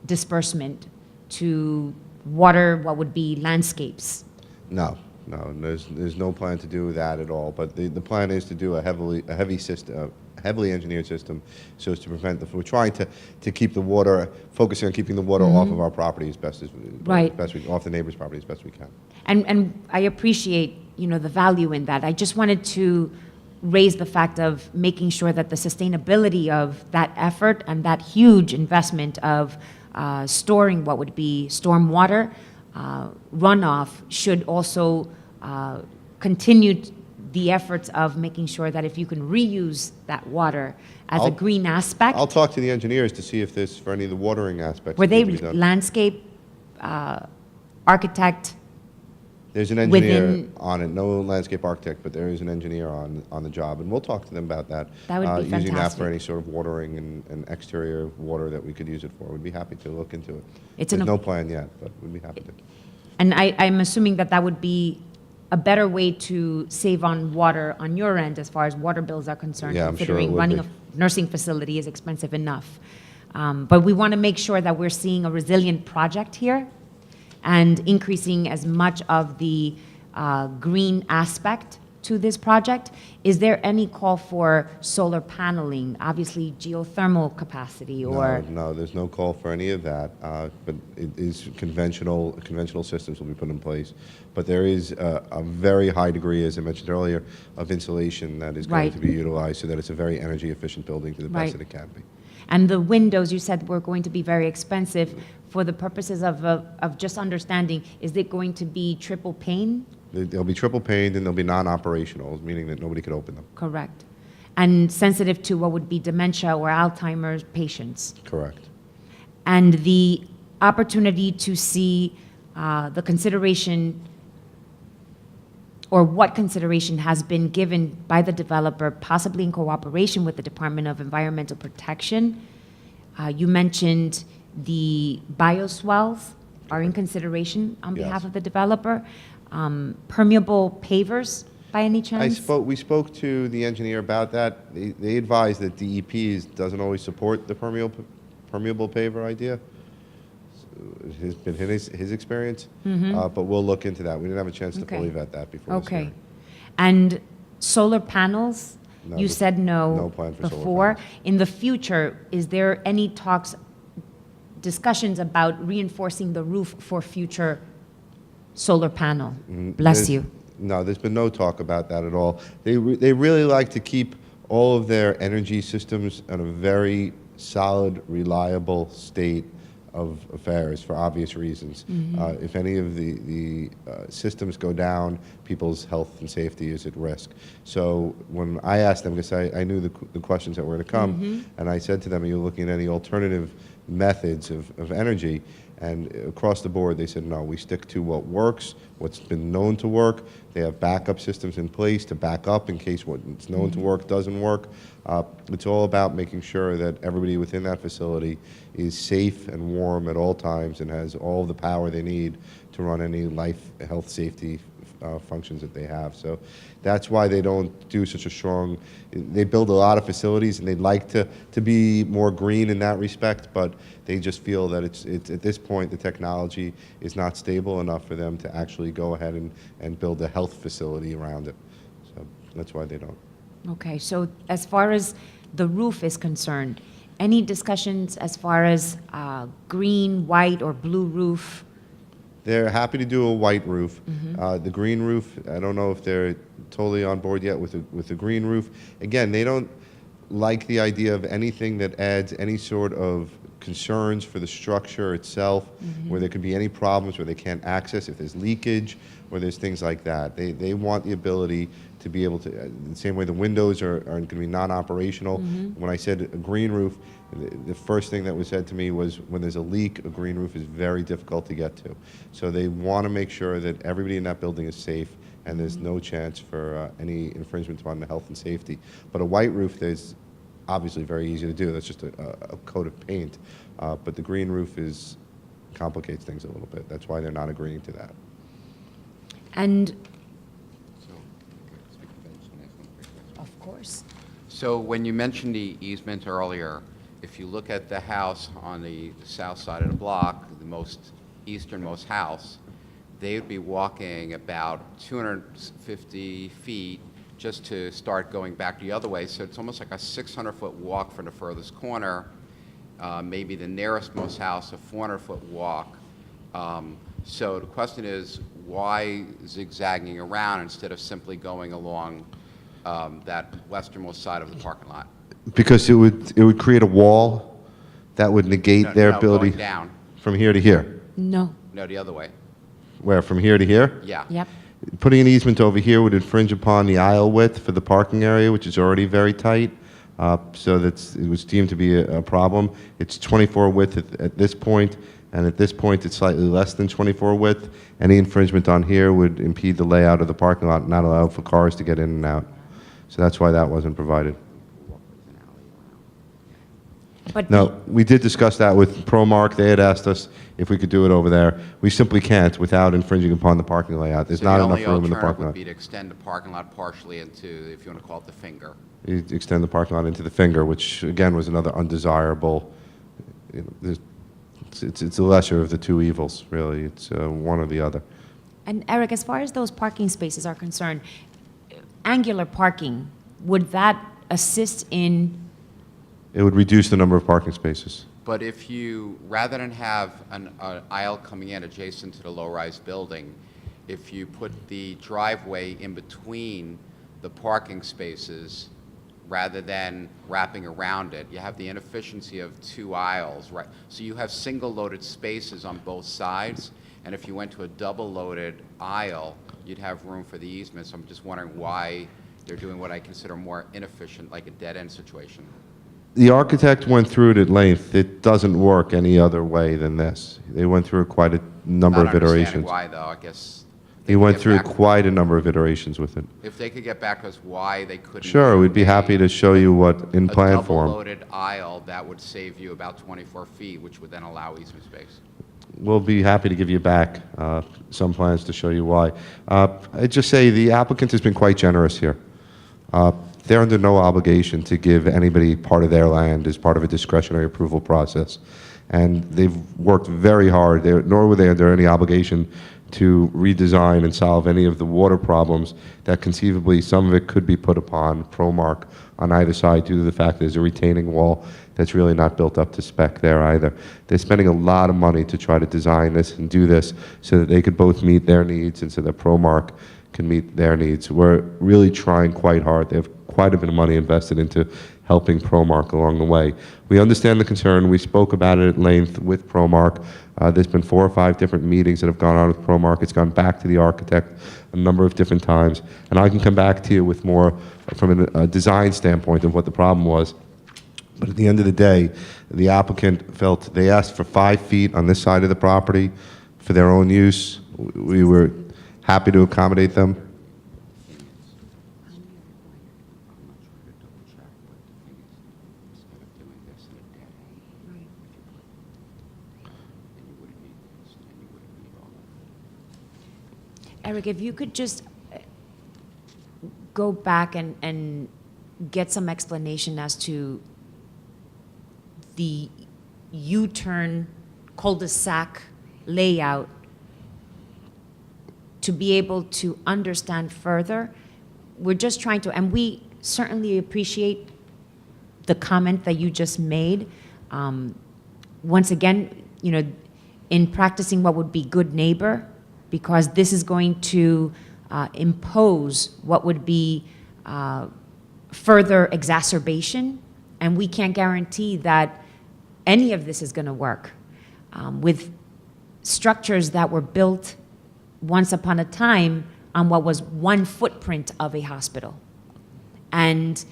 disbursement to water what would be landscapes? No, there's no plan to do that at all. But the plan is to do a heavily engineered system, so as to prevent we're trying to keep the water, focusing on keeping the water off of our property as best as off the neighbor's property as best we can. And I appreciate the value in that. I just wanted to raise the fact of making sure that the sustainability of that effort and that huge investment of storing what would be stormwater runoff should also continue the efforts of making sure that if you can reuse that water as a green aspect. I'll talk to the engineers to see if there's, for any of the watering aspects. Were they landscape architect? There's an engineer on it, no landscape architect, but there is an engineer on the job, and we'll talk to them about that. That would be fantastic. Using that for any sort of watering and exterior water that we could use it for. We'd be happy to look into it. There's no plan yet, but we'd be happy to. And I'm assuming that would be a better way to save on water on your end as far as water bills are concerned, considering running a nursing facility is expensive enough. But we want to make sure that we're seeing a resilient project here and increasing as much of the green aspect to this project. Is there any call for solar paneling, obviously geothermal capacity, or? No, there's no call for any of that, but it is conventional systems will be put in place. But there is a very high degree, as I mentioned earlier, of insulation that is going to be utilized so that it's a very energy efficient building to the best that it can be. And the windows, you said, were going to be very expensive. For the purposes of just understanding, is it going to be triple pane? They'll be triple paned and they'll be non-operational, meaning that nobody could open them. Correct. And sensitive to what would be dementia or Alzheimer's patients? Correct. And the opportunity to see the consideration, or what consideration has been given by the developer, possibly in cooperation with the Department of Environmental Protection. You mentioned the bioswales are in consideration on Yes. behalf of the developer. Permeable pavers, by any chance? We spoke to the engineer about that. They advised that DEP doesn't always support the permeable paver idea. It has been his experience, but we'll look into that. We didn't have a chance to Okay. fully vet that before this Okay. hearing. And solar panels? No, You said no. no plan for solar before. panels. In the future, is there any discussions about reinforcing the roof for future solar panel? Bless you. No, there's been no talk about that at all. They really like to keep all of their energy systems in a very solid, reliable state of affairs for obvious reasons. If any of the systems go down, people's health and safety is at risk. So when I asked them, because I knew the questions that were going to come, and I said to them, are you looking at any alternative methods of energy? And across the board, they said, no, we stick to what works, what's been known to work. They have backup systems in place to back up in case what's known to work doesn't work. It's all about making sure that everybody within that facility is safe and warm at all times and has all the power they need to run any life, health, safety functions that they have. So that's why they don't do such a strong, they build a lot of facilities and they'd like to be more green in that respect, but they just feel that it's at this point the technology is not stable enough for them to actually go ahead and build a health facility around it. So that's why they don't. Okay, so as far as the roof is concerned, any discussions as far as green, white, or blue roof? They're happy to do a white roof. The green roof, I don't know if they're totally on board yet with the green roof. Again, they don't like the idea of anything that adds any sort of concerns for the structure itself, where there could be any problems where they can't access, if there's leakage, or there's things like that. They want the ability to be able to, the same way the windows are going to be non-operational. When I said a green roof, the first thing that was said to me was when there's a leak, a green roof is very difficult to get to. So they want to make sure that everybody in that building is safe and there's no chance for any infringement on the health and safety. But a white roof is obviously very easy to do. That's just a coat of paint. But the green roof complicates things a little bit. That's why they're not agreeing to that. And, of course. So when you mentioned the easement earlier, if you look at the house on the south side of the block, the most easternmost house, they would be walking about 250 feet just to start going back the other way. So it's almost like a 600-foot walk from the furthest corner. Maybe the nearest most house, a 400-foot walk. So the question is, why zigzagging around instead of simply going along that westernmost side of the parking lot? Because it would create a wall that would negate their ability going down. from here to here. No. No, the other way. Where, from here to here? Yeah. Yep. Putting an easement over here would infringe upon the aisle width for the parking area, which is already very tight. So it was deemed to be a problem. It's 24 width at this point, and at this point it's slightly less than 24 width. Any infringement on here would impede the layout of the parking lot, not allow for cars to get in and out. So that's why that wasn't provided. But No, we did discuss that with ProMark. They had asked us if we could do it over there. We simply can't without infringing upon the parking layout. There's not enough room in the parking The only alternative would lot. be to extend the parking lot partially into, if you want to call it the finger. You extend the parking lot into the finger, which again was another undesirable. It's the lesser of the two evils, really. It's one or the other. And Eric, as far as those parking spaces are concerned, angular parking, would that assist in? It would reduce the number of parking spaces. But if you, rather than have an aisle coming in adjacent to the low-rise building, if you put the driveway in between the parking spaces, rather than wrapping around it. You have the inefficiency of 2 aisles, right? So you have single-loaded spaces on both sides, and if you went to a double-loaded aisle, you'd have room for the easement. So I'm just wondering why they're doing what I consider more inefficient, like a dead-end situation. The architect went through it at length. It doesn't work any other way than this. They went through quite a number Not of understanding iterations. why, though, I guess. He went through quite a number of iterations with it. If they could get back to us why they couldn't. Sure, we'd be happy to show you what in A plan form. double-loaded aisle that would save you about 24 feet, which would then allow easement space. We'll be happy to give you back some plans to show you why. I'd just say the applicant has been quite generous here. They're under no obligation to give anybody part of their land as part of a discretionary approval process. And they've worked very hard, nor were they under any obligation to redesign and solve any of the water problems that conceivably some of it could be put upon Promark on either side due to the fact there's a retaining wall that's really not built up to spec there either. They're spending a lot of money to try to design this and do this so that they could both meet their needs and so that Promark can meet their needs. We're really trying quite hard. They have quite a bit of money invested into helping Promark along the way. We understand the concern. We spoke about it at length with Promark. There's been 4 or 5 different meetings that have gone on with Promark. It's gone back to the architect a number of different times. And I can come back to you with more from a design standpoint of what the problem was. But at the end of the day, the applicant felt they asked for 5 feet on this side of the property for their own use. We were happy to accommodate them. Eric, if you could just go back and get some explanation as to the U-turn cul-de-sac layout to be able to understand further. We're just trying to, and we certainly appreciate the comment that you just made. Once again, you know, in practicing what would be good neighbor, because this is going to impose what would be further exacerbation, and we can't guarantee that any of this is going to work. With structures that were built once upon a time on what was one footprint of a hospital, and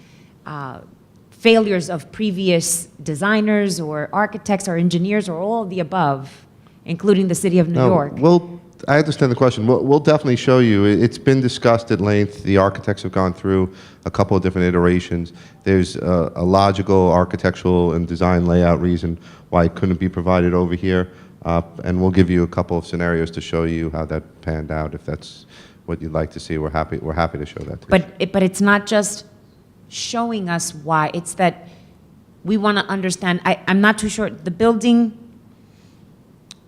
failures of previous designers or architects or engineers or all of the above, including the city of New York. Well, I understand the question. We'll definitely show you. It's been discussed at length. The architects have gone through a couple of different iterations. There's a logical architectural and design layout reason why it couldn't be provided over here. And we'll give you a couple of scenarios to show you how that panned out. If that's what you'd like to see, we're happy to show that to you. But it's not just showing us why. It's that we want to understand. I'm not too sure. The building,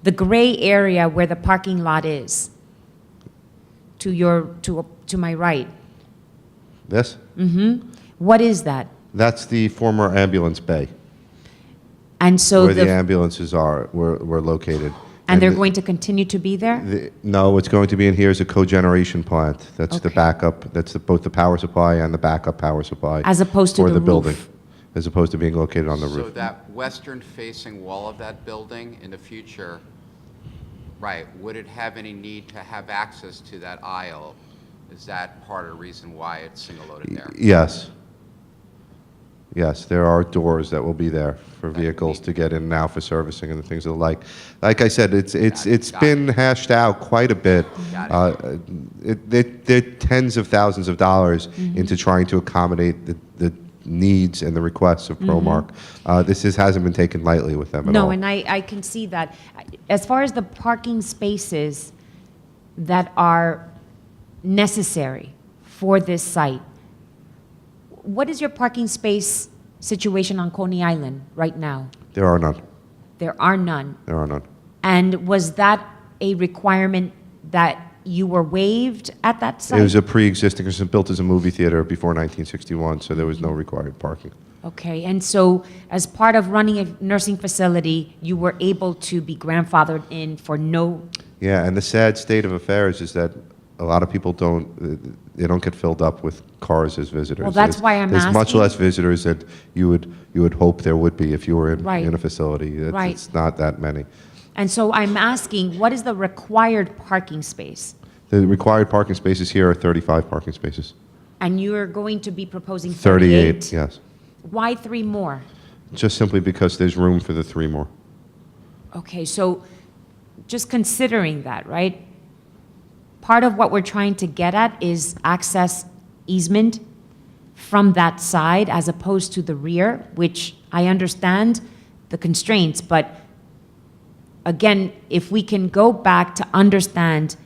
the gray area where the parking lot is, to my right. This? What is that? That's the former ambulance bay, And so where the ambulances were located. and they're going to continue to be there? No, what's going to be in here is a cogeneration plant. That's the Okay. backup, that's both the power supply and the backup power supply. As opposed to for the the building, roof. as opposed to being located on the So roof. that western-facing wall of that building in the future, right, would it have any need to have access to that aisle? Is that part of the reason why it's single-loaded there? Yes. Yes, there are doors that will be there for vehicles to get in and out for servicing and the things of the like. Like I said, it's been hashed out quite a bit. They're tens of thousands of dollars into trying to accommodate the needs and the requests of Promark. This hasn't been taken lightly with them at all. No, and I can see that. As far as the parking spaces that are necessary for this site, what is your parking space situation on Coney Island right now? There are none. There are none. There are none. And was that a requirement that you were waived at that site? It was a pre-existing, it was built as a movie theater before 1961, so there was no required parking. Okay, and so as part of running a nursing facility, you were able to be grandfathered in for no... Yeah, and the sad state of affairs is that a lot of people they don't get filled up with cars as visitors. Well, that's why I'm There's much asking. less visitors that you would hope there would be if you were Right. in a facility. Right. It's not that many. And so I'm asking, what is the required parking space? The required parking spaces here are 35 parking spaces. And you're going to be proposing 38, 38? yes. Why 3 more? Just simply because there's room for the 3 more. Okay, so just considering that, right? Part of what we're trying to get at is access easement from that side as opposed to the rear, which I understand the constraints, but again, if we can go back to understand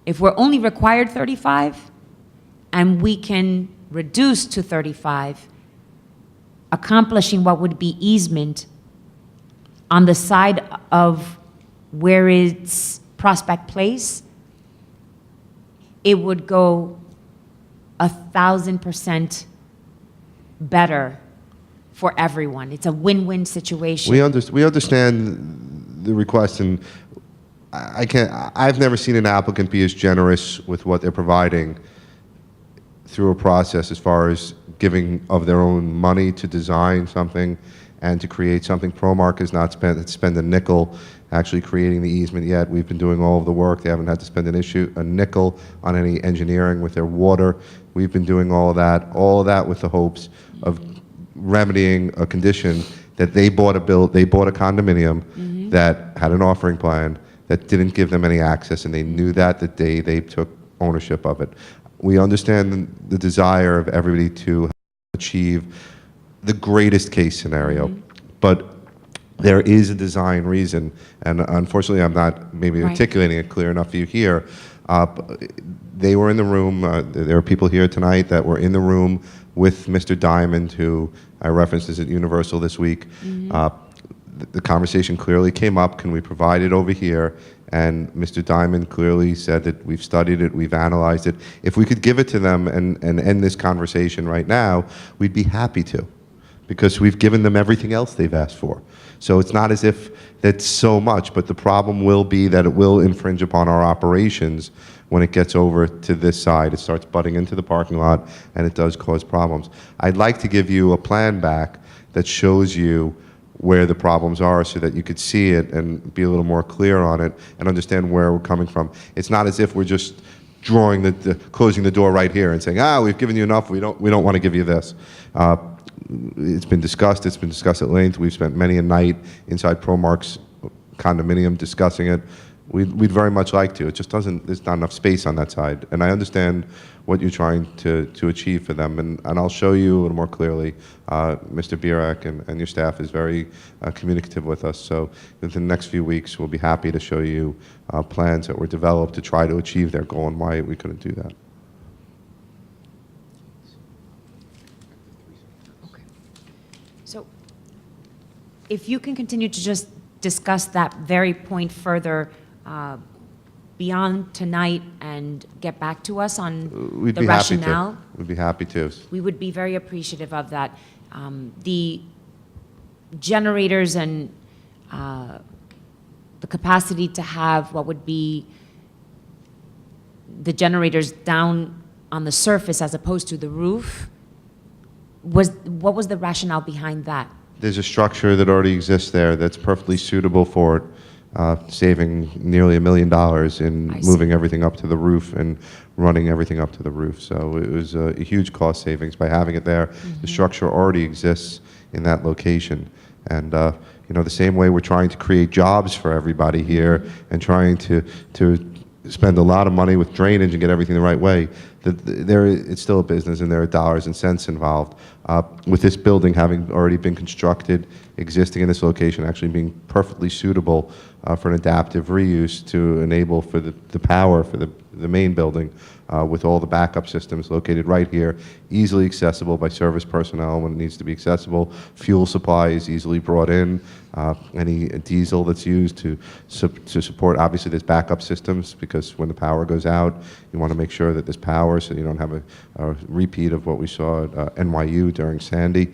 if we're only required 35 and we can reduce to 35, accomplishing what would be easement on the side of where it's Prospect Place, it would go 1,000% better for everyone. It's a win-win situation. We understand the request, and I've never seen an applicant be as generous with what they're providing through a process as far as giving of their own money to design something and to create something. Promark has not spent a nickel actually creating the easement yet. We've been doing all of the work. They haven't had to spend a nickel on any engineering with their water. We've been doing all of that with the hopes of remedying a condition that they bought a condominium that had an offering plan that didn't give them any access, and they knew that the day they took ownership of it. We understand the desire of everybody to achieve the greatest case scenario, but there is a design reason, and unfortunately I'm not maybe articulating it clear enough for you here. They were in the room, there are people here tonight that were in the room with Mr. Diamond, who I referenced is at Universal this week. The conversation clearly came up, can we provide it over here? And Mr. Diamond clearly said that we've studied it, we've analyzed it. If we could give it to them and end this conversation right now, we'd be happy to, because we've given them everything else they've asked for. So it's not as if that's so much, but the problem will be that it will infringe upon our operations when it gets over to this side. It starts butting into the parking lot, and it does cause problems. I'd like to give you a plan back that shows you where the problems are so that you could see it and be a little more clear on it and understand where we're coming from. It's not as if we're just drawing closing the door right here and saying, we've given you enough, we don't want to give you this. It's been discussed at length. We've spent many a night inside Promark's condominium discussing it. We'd very much like to. It just there's not enough space on that side. And I understand what you're trying to achieve for them. And I'll show you a little more clearly. Mr. Bierak and your staff is very communicative with us. So within the next few weeks, we'll be happy to show you plans that were developed to try to achieve their goal and why we couldn't do that. So if you can continue to just discuss that very point further beyond tonight and get back to us on We'd the be happy rationale. to. We'd be happy to. We would be very appreciative of that. The generators and the capacity to have what would be the generators down on the surface as opposed to the roof, what was the rationale behind that? There's a structure that already exists there that's perfectly suitable for it, saving nearly $1 million in moving everything up to the roof and running everything up to the roof. So it was a huge cost savings by having it there. The structure already exists in that location. And you know, the same way we're trying to create jobs for everybody here and trying to spend a lot of money with drainage and get everything the right way, it's still a business and there are dollars and cents involved. With this building having already been constructed, existing in this location, actually being perfectly suitable for an adaptive reuse to enable for the power for the main building with all the backup systems located right here, easily accessible by service personnel when it needs to be accessible. Fuel supply is easily brought in. Any diesel that's used to support, obviously there's backup systems because when the power goes out, you want to make sure that there's power so you don't have a repeat of what we saw at NYU during Sandy.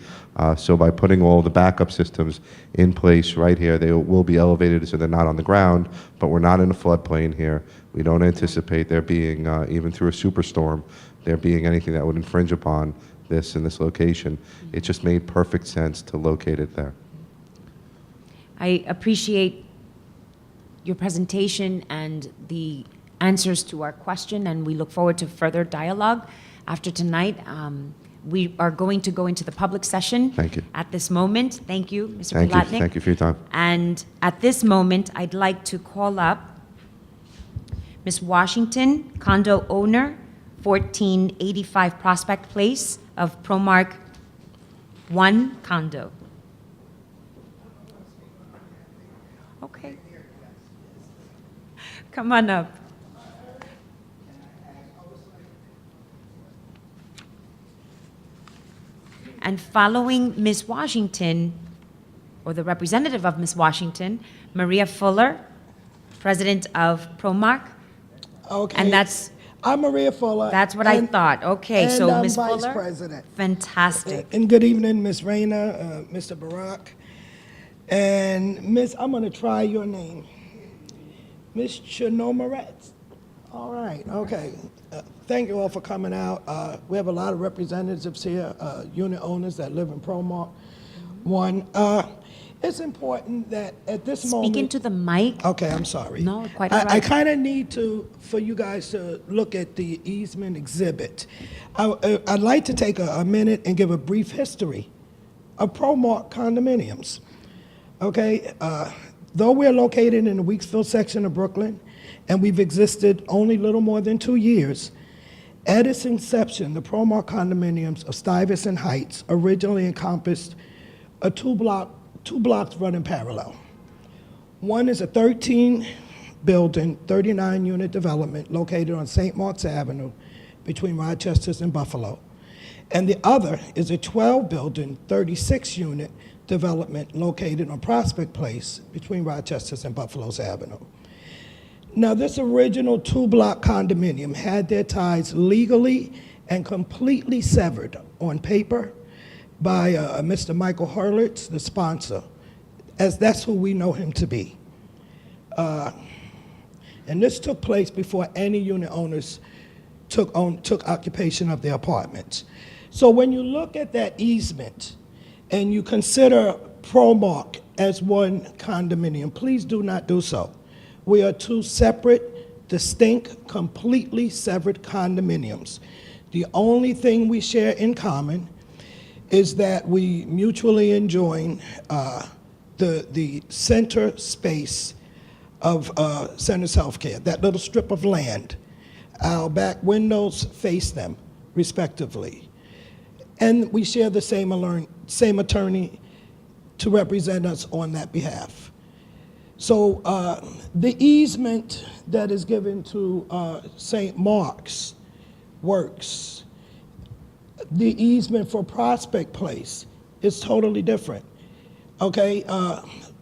So by putting all the backup systems in place right here, they will be elevated so they're not on the ground, but we're not in a floodplain here. We don't anticipate there being, even through a superstorm, there being anything that would infringe upon this in this location. It just made perfect sense to locate it there. I appreciate your presentation and the answers to our question, and we look forward to further dialogue after tonight. We are going to go into the public session. Thank you. At this moment. Thank you, Mr. Thank you. Palatnik. Thank you for your time. And at this moment, I'd like to call up Ms. Washington, condo owner, 1485 Prospect Place of Promark 1 condo. Okay. Come on up. And following Ms. Washington, or the representative of Ms. Washington, Maria Fuller, president of Promark. Okay. And that's I'm Maria Fuller. what I thought. Okay, and so I'm Ms. Vice Fuller. President. Fantastic. And good evening, Ms. Rayner, Mr. Barack. And Miss, I'm going to try your name. Ms. Chinomaret. All right, okay. Thank you all for coming out. We have a lot of representatives here, unit owners that live in Promark 1. It's important that at this moment... Speak into the mic. Okay, I'm sorry. No, quite all I right. kind of need for you guys to look at the easement exhibit. I'd like to take a minute and give a brief history of Promark condominiums. Okay, though we're located in the Weeksville section of Brooklyn, and we've existed only little more than 2 years, at its inception, the Promark condominiums of Stuyvesant Heights originally encompassed a two blocks running parallel. One is a 13-building, 39-unit development located on St. Mark's Avenue between Rochester and Buffalo. And the other is a 12-building, 36-unit development located on Prospect Place between Rochester and Buffalo's Avenue. Now, this original two-block condominium had their ties legally and completely severed on paper by Mr. Michael Hurlitz, the sponsor, as that's who we know him to be. And this took place before any unit owners took occupation of their apartments. So when you look at that easement and you consider Promark as one condominium, please do not do so. We are two separate, distinct, completely severed condominiums. The only thing we share in common is that we mutually enjoy the center space of Centers Healthcare, that little strip of land. Our back windows face them, respectively. And we share the same attorney to represent us on that behalf. So the easement that is given to St. Mark's works. The easement for Prospect Place is totally different. Okay,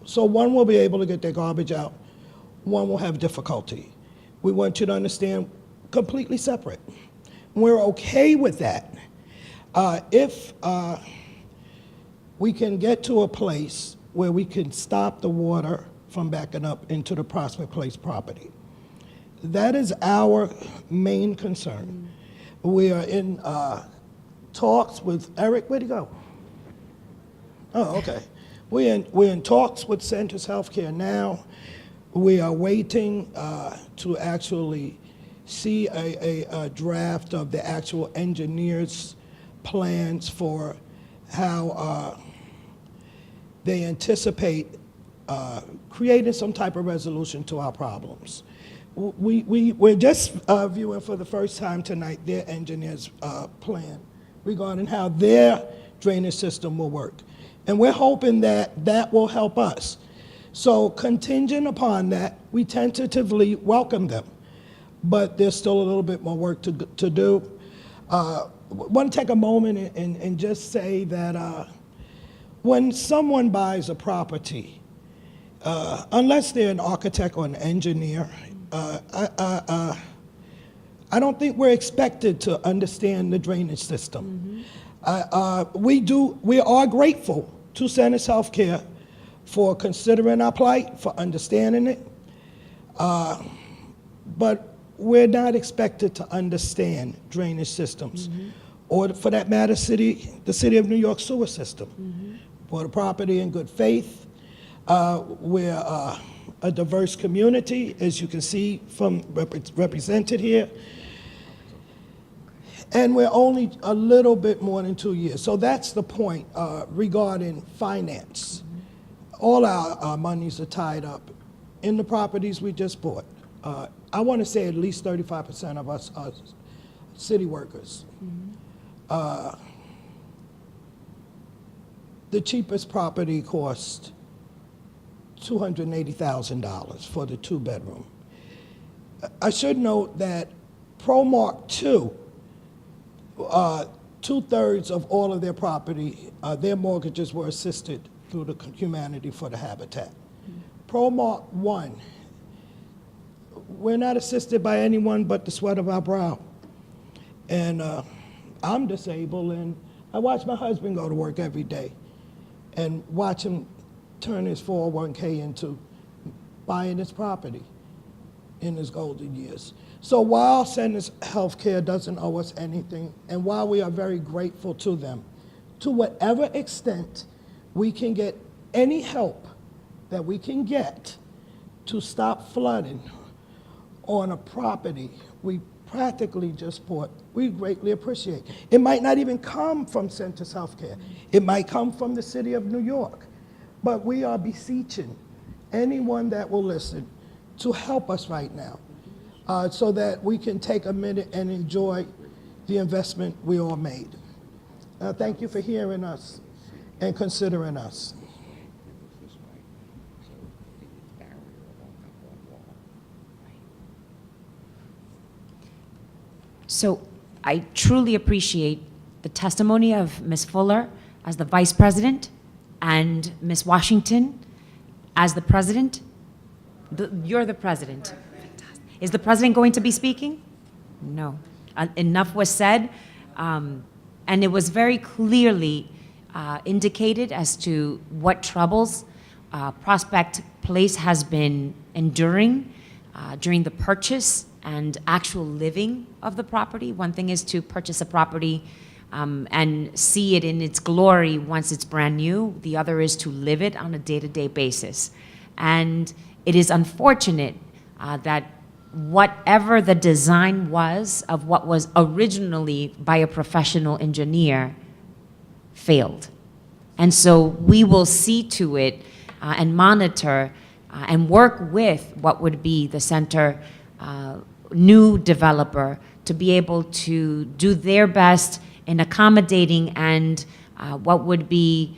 so one will be able to get their garbage out, one will have difficulty. We want you to understand, completely separate. We're okay with that. If we can get to a place where we can stop the water from backing up into the Prospect Place property. That is our main concern. We are in talks with Eric. Where'd he go? Oh, okay. We're in talks with Centers Healthcare now. We are waiting to actually see a draft of the actual engineer's plans for how they anticipate creating some type of resolution to our problems. We're just viewing for the first time tonight their engineer's plan regarding how their drainage system will work. And we're hoping that that will help us. So contingent upon that, we tentatively welcome them. But there's still a little bit more work to do. I want to take a moment and just say that when someone buys a property, unless they're an architect or an engineer, I don't think we're expected to understand the drainage system. We are grateful to Centers Healthcare for considering our plight, for understanding it. but we're not expected to understand drainage systems, or for that matter, the City of New York sewer system. For the property in good faith, we're a diverse community, as you can see from represented here. And we're only a little bit more than 2 years. So that's the point regarding finance. All our monies are tied up in the properties we just bought. I want to say at least 35% of us are city workers. The cheapest property cost $280,000 for the 2-bedroom. I should note that ProMark 2, 2/3 of all of their property, their mortgages were assisted through the Humanity for the Habitat. ProMark 1, we're not assisted by anyone but the sweat of our brow. And I'm disabled, and I watch my husband go to work every day and watch him turn his 401k into buying his property in his golden years. So while Centers Healthcare doesn't owe us anything, and while we are very grateful to them, to whatever extent we can get any help that we can get to stop flooding on a property we practically just bought, we greatly appreciate. It might not even come from Centers Healthcare. It might come from the City of New York. But we are beseeching anyone that will listen to help us right now so that we can take a minute and enjoy the investment we all made. Thank you for hearing us and considering us. So I truly appreciate the testimony of Ms. Fuller as the Vice President and Ms. Washington as the President. You're the President. Is the President going to be speaking? No. Enough was said, and it was very clearly indicated as to what troubles Prospect Place has been enduring during the purchase and actual living of the property. One thing is to purchase a property and see it in its glory once it's brand new. The other is to live it on a day-to-day basis. And it is unfortunate that whatever the design was of what was originally by a professional engineer failed. And so we will see to it and monitor and work with what would be the center new developer to be able to do their best in accommodating and what would be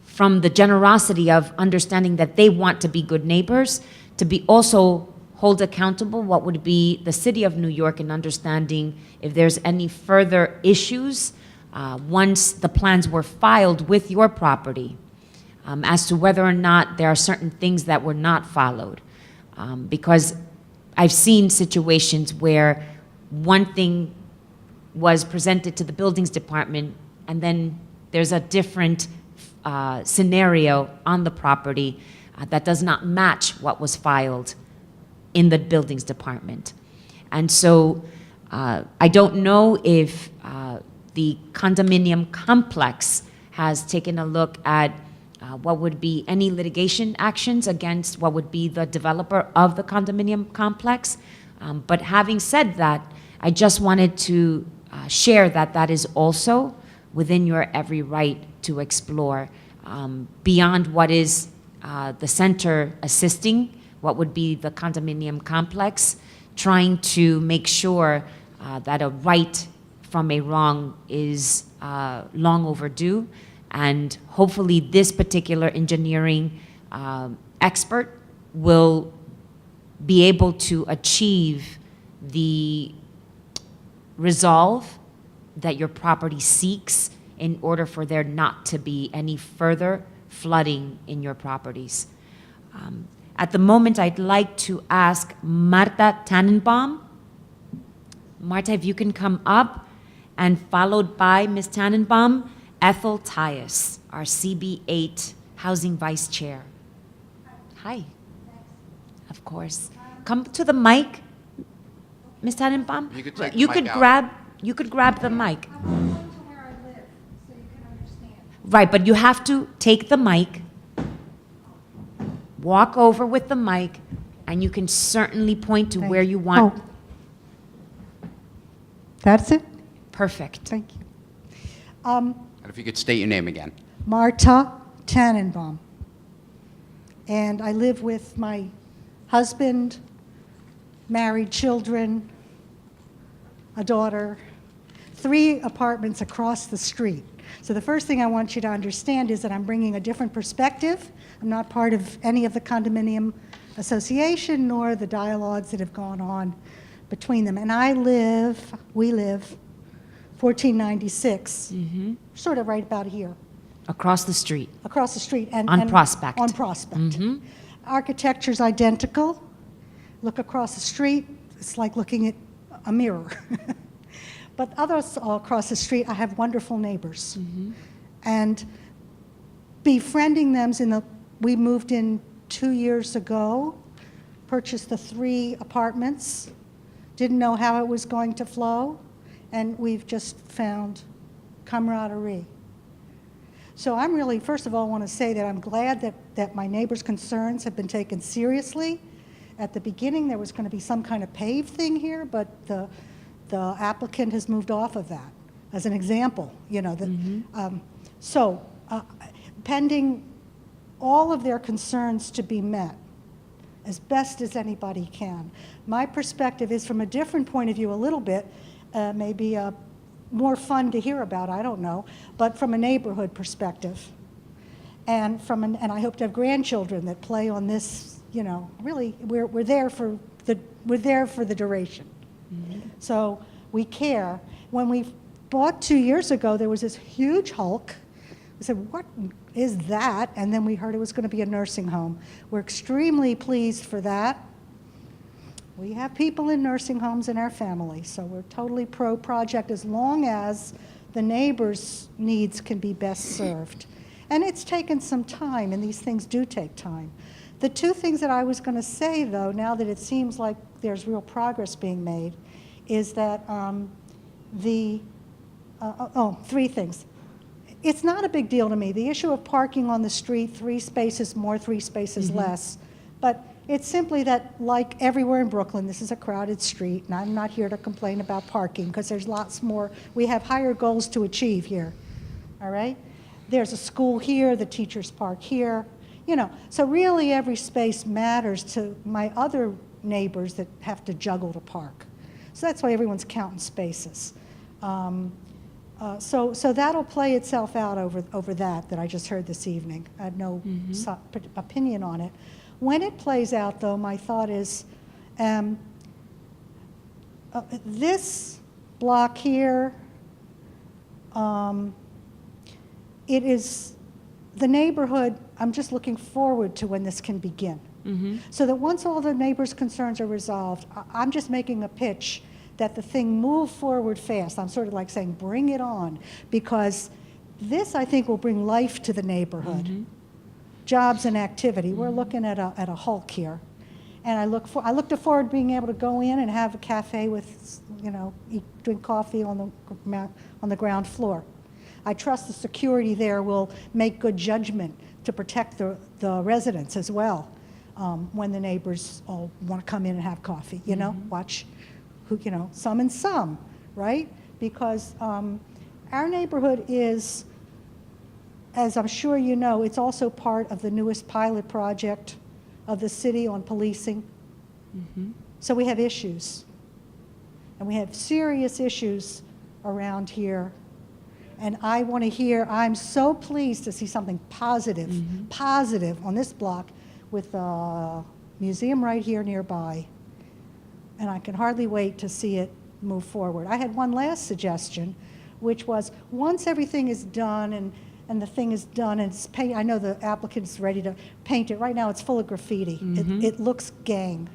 from the generosity of understanding that they want to be good neighbors, to be also hold accountable what would be the City of New York in understanding if there's any further issues once the plans were filed with your property as to whether or not there are certain things that were not followed. Because I've seen situations where one thing was presented to the buildings department and then there's a different scenario on the property that does not match what was filed in the buildings department. And so I don't know if the condominium complex has taken a look at what would be any litigation actions against what would be the developer of the condominium complex. But having said that, I just wanted to share that that is also within your every right to explore beyond what is the center assisting, what would be the condominium complex, trying to make sure that a right from a wrong is long overdue. And hopefully this particular engineering expert will be able to achieve the resolve that your property seeks in order for there not to be any further flooding in your properties. At the moment, I'd like to ask Marta Tannenbaum. Marta, if you can come up, and followed by Ms. Tannenbaum, Ethel Tyus, our CB8 Housing Vice Chair. Hi. Of course. come to the mic, Ms. Tannenbaum? You could take the You mic could out. grab the mic. Come to where I live, so you can understand. Right, but you have to take the mic, walk over with the mic, and you can certainly point to where you want. Oh. That's it? Perfect. Thank you. And if you could state your name again. Marta Tannenbaum. And I live with my husband, married children, a daughter, 3 apartments across the street. So the first thing I want you to understand is that I'm bringing a different perspective. I'm not part of any of the condominium association nor the dialogues that have gone on between them. And we live 1496, sort of right about here, Across the street. across the street. On Prospect. On Prospect. Architecture's identical. Look across the street, it's like looking at a mirror. But others all across the street, I have wonderful neighbors. And befriending them, we moved in 2 years ago, purchased the 3 apartments, didn't know how it was going to flow, and we've just found camaraderie. So I'm really, first of all, want to say that I'm glad that my neighbors' concerns have been taken seriously. At the beginning, there was going to be some kind of paved thing here, but the applicant has moved off of that, as an example, you know. Pending all of their concerns to be met as best as anybody can. My perspective is from a different point of view a little bit, maybe more fun to hear about, I don't know, but from a neighborhood perspective. And and I hope to have grandchildren that play on this, you know, really, we're there for the duration. So we care. When we bought 2 years ago, there was this huge hulk. We said, what is that? And then we heard it was going to be a nursing home. We're extremely pleased for that. We have people in nursing homes in our family, so we're totally pro-project as long as the neighbors' needs can be best served. And it's taken some time, and these things do take time. The 2 things that I was going to say, though, now that it seems like there's real progress being made, is that 3 things. It's not a big deal to me. The issue of parking on the street, 3 spaces more, 3 spaces less. But it's simply that, like everywhere in Brooklyn, this is a crowded street, and I'm not here to complain about parking, because there's lots more. We have higher goals to achieve here, all right? There's a school here, the teachers park here, you know. So really every space matters to my other neighbors that have to juggle to park. So that's why everyone's counting spaces. So that'll play itself out over that I just heard this evening. I have no opinion on it. When it plays out, though, my thought is this block here, it is the neighborhood. I'm just looking forward to when this can begin. So that once all the neighbors' concerns are resolved, I'm just making a pitch that the thing move forward fast. I'm sort of like saying, bring it on, because this, I think, will bring life to the neighborhood, jobs and activity. We're looking at a hulk here, and I look forward to being able to go in and have a cafe with, you know, drink coffee on the ground floor. I trust the security there will make good judgment to protect the residents as well, when the neighbors all want to come in and have coffee. You know, watch. You know, some and some, right? Because our neighborhood is, as I'm sure you know, it's also part of the newest pilot project of the city on policing. So we have issues. And we have serious issues around here. And I want to hear, I'm so pleased to see something positive on this block with a museum right here nearby. And I can hardly wait to see it move forward. I had one last suggestion, which was once everything is done and the thing is done and it's paint, I know the applicant's ready to paint it. Right now it's full of graffiti. It looks gang.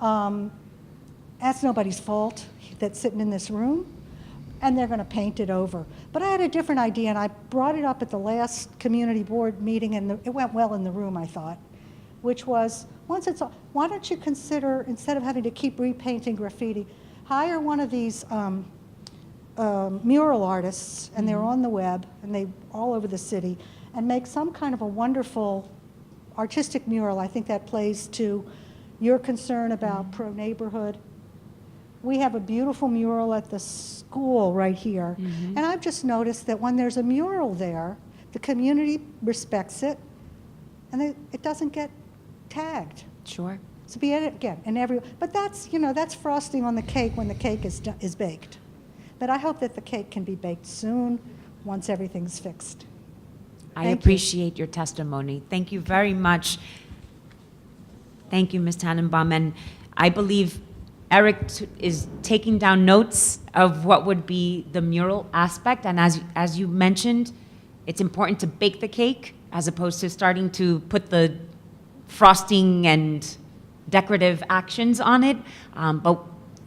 That's nobody's fault that's sitting in this room, and they're going to paint it over. But I had a different idea, and I brought it up at the last community board meeting, and it went well in the room, I thought. which was, once it's, why don't you consider, instead of having to keep repainting graffiti, hire one of these mural artists, and they're on the web, and they all over the city, and make some kind of a wonderful artistic mural. I think that plays to your concern about pro-neighborhood. We have a beautiful mural at the school right here, and I've just noticed that when there's a mural there, the community respects it, and it doesn't get tagged. Sure. So be it again, and but that's, you know, that's frosting on the cake when the cake is baked. But I hope that the cake can be baked soon, once everything's fixed. I Thank you. appreciate your testimony. Thank you very much. Thank you, Ms. Tannenbaum. And I believe Eric is taking down notes of what would be the mural aspect. And as you mentioned, it's important to bake the cake as opposed to starting to put the frosting and decorative actions on it. But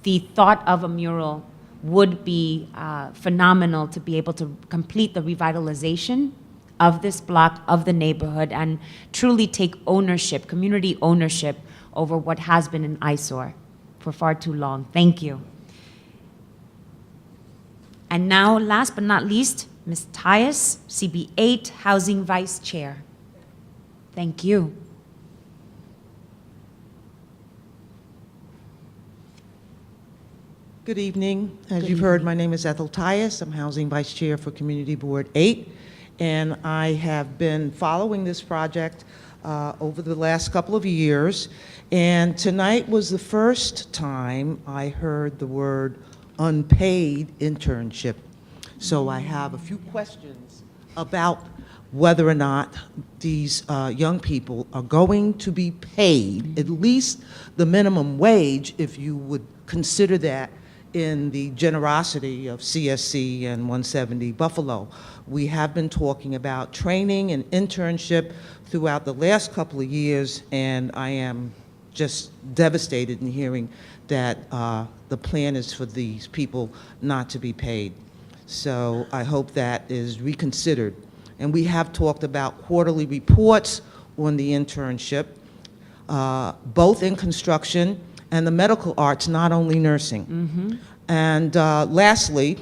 the thought of a mural would be phenomenal to be able to complete the revitalization of this block, of the neighborhood, and truly take ownership, community ownership, over what has been an eyesore for far too long. Thank you. And now, last but not least, Ms. Tyus, CB8 Housing Vice Chair. Thank you. Good evening. As you've heard, my name is Ethel Tyus. I'm Housing Vice Chair for Community Board 8, and I have been following this project over the last couple of years, and tonight was the first time I heard the word unpaid internship. So I have a few questions about whether or not these young people are going to be paid at least the minimum wage, if you would consider that in the generosity of CSC and 170 Buffalo. We have been talking about training and internship throughout the last couple of years, and I am just devastated in hearing that the plan is for these people not to be paid. So I hope that is reconsidered. And we have talked about quarterly reports on the internship, both in construction and the medical arts, not only nursing. And lastly,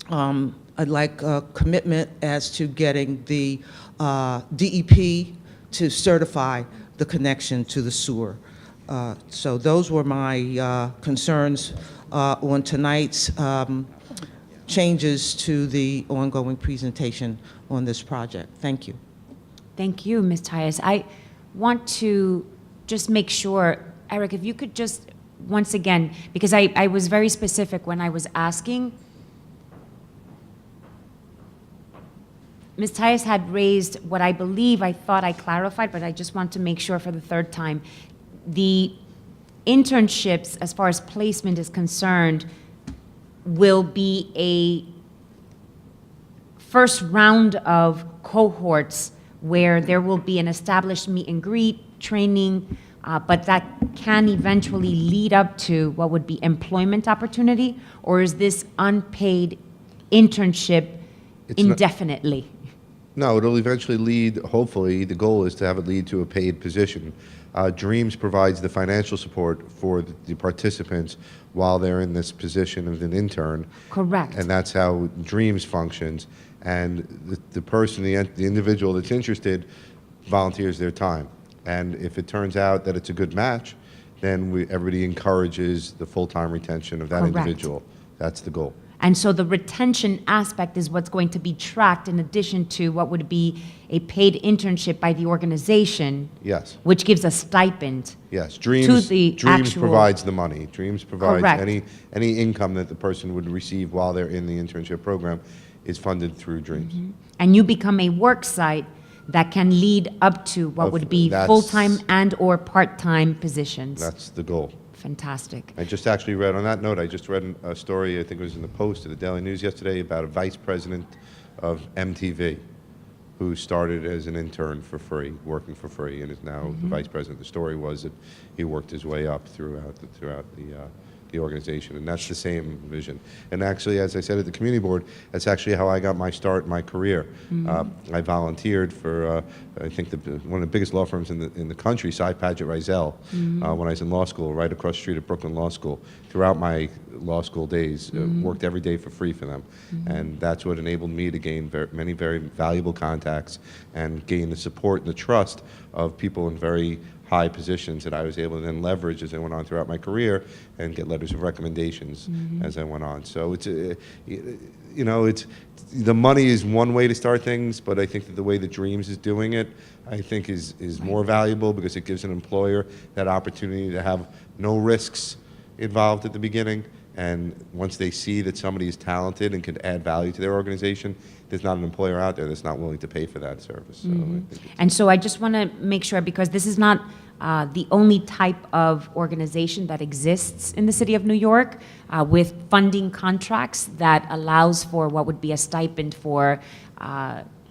I'd like a commitment as to getting the DEP to certify the connection to the sewer. So those were my concerns on tonight's changes to the ongoing presentation on this project. Thank you. Thank you, Ms. Tyus. I want to just make sure, Eric, if you could just, once again, because I was very specific when I was asking. Ms. Tyus had raised what I believe I thought I clarified, but I just want to make sure for the third time. The internships, as far as placement is concerned, will be a first round of cohorts where there will be an established meet and greet training, but that can eventually lead up to what would be employment opportunity? Or is this unpaid internship indefinitely? No, it'll eventually lead, hopefully, the goal is to have it lead to a paid position. DREAMS provides the financial support for the participants while they're in this position of an intern. Correct. And that's how DREAMS functions. And the person, the individual that's interested, volunteers their time. And if it turns out that it's a good match, then everybody encourages the full-time retention of that Correct. individual. That's the goal. And so the retention aspect is what's going to be tracked in addition to what would be a paid internship by the organization. Yes. Which gives a stipend. Yes, To DREAMS, the DREAMS actual- provides the money. DREAMS provides Correct. any income that the person would receive while they're in the internship program is funded through DREAMS. And you become a work site that can lead up to what would be That's- full-time and/or part-time positions. That's the goal. Fantastic. I just actually read, on that note, I just read a story, I think it was in the Post or the Daily News yesterday, about a vice president of MTV who started as an intern for free, working for free, and is now the vice president. The story was that he worked his way up throughout the the organization, and that's the same vision. And actually, as I said at the community board, that's actually how I got my start in my career. I volunteered for, I think, one of the biggest law firms in the country, Cy Padgett Rizel, when I was in law school, right across the street at Brooklyn Law School. Throughout my law school days, worked every day for free for them. And that's what enabled me to gain many very valuable contacts and gain the support and the trust of people in very high positions that I was able to then leverage as I went on throughout my career and get letters of recommendations as I went on. So it's, you know, it's, the money is one way to start things, but I think that the way that Dreams is doing it, I think is more valuable because it gives an employer that opportunity to have no risks involved at the beginning. And once they see that somebody is talented and can add value to their organization, there's not an employer out there that's not willing to pay for that service. So I think And so I just want to make sure, because this is not the only type of organization that exists in the city of New York with funding contracts that allows for what would be a stipend for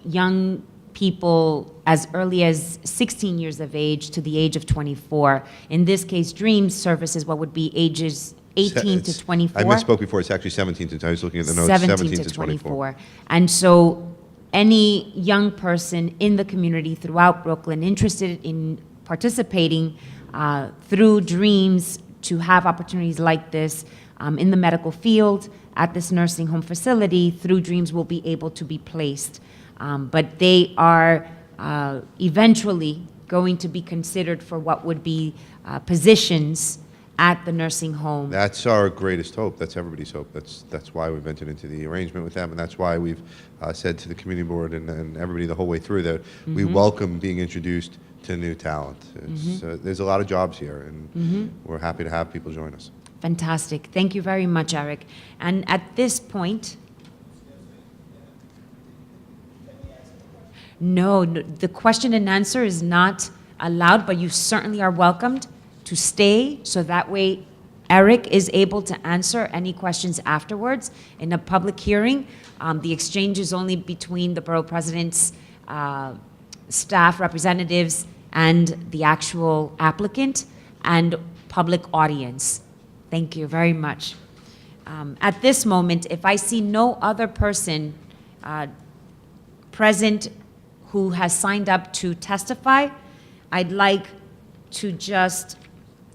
young people as early as 16 years of age to the age of 24. In this case, Dreams services what would be ages 18 to 24. I misspoke before. It's actually 17 to, I was looking at the notes, 17 to 24. And so any young person in the community throughout Brooklyn interested in participating through Dreams to have opportunities like this in the medical field, at this nursing home facility, through Dreams will be able to be placed. But they are eventually going to be considered for what would be positions at the nursing home. That's our greatest hope. That's everybody's hope. That's why we've entered into the arrangement with them, and that's why we've said to the community board and everybody the whole way through that we welcome being introduced to new talent. It's, there's a lot of jobs here, and we're happy to have people join us. Fantastic. Thank you very much, Eric. And at this point, no, the question and answer is not allowed, but you certainly are welcomed to stay, so that way Eric is able to answer any questions afterwards. In a public hearing, the exchange is only between the Borough President's staff representatives and the actual applicant and public audience. Thank you very much. At this moment, if I see no other person present who has signed up to testify, I'd like to just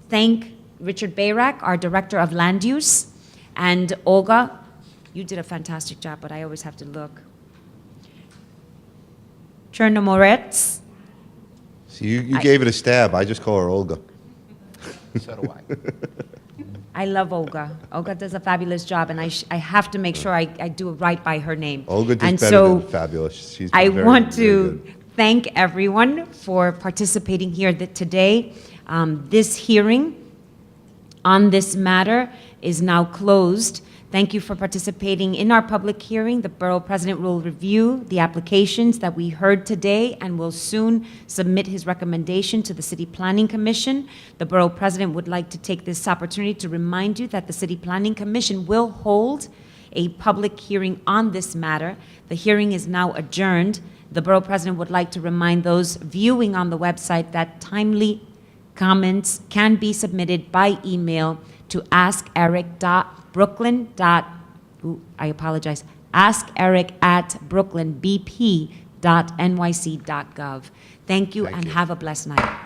thank Richard Bayrak, our Director of Land Use, and Olga. You did a fantastic job, but I always have to look. Chernomorets. So you gave it a stab. I just call her Olga. So do I. I love Olga. Olga does a fabulous job, and I have to make sure I do it right by her name. Olga does and better so than fabulous. She's been I very, want very to good. thank everyone for participating here today. This hearing on this matter is now closed. Thank you for participating in our public hearing. The Borough President will review the applications that we heard today and will soon submit his recommendation to the City Planning Commission. The Borough President would like to take this opportunity to remind you that the City Planning Commission will hold a public hearing on this matter. The hearing is now adjourned. The Borough President would like to remind those viewing on the website that timely comments can be submitted by email to askeric@brooklynbp.nyc.gov. Thank you and have a blessed night.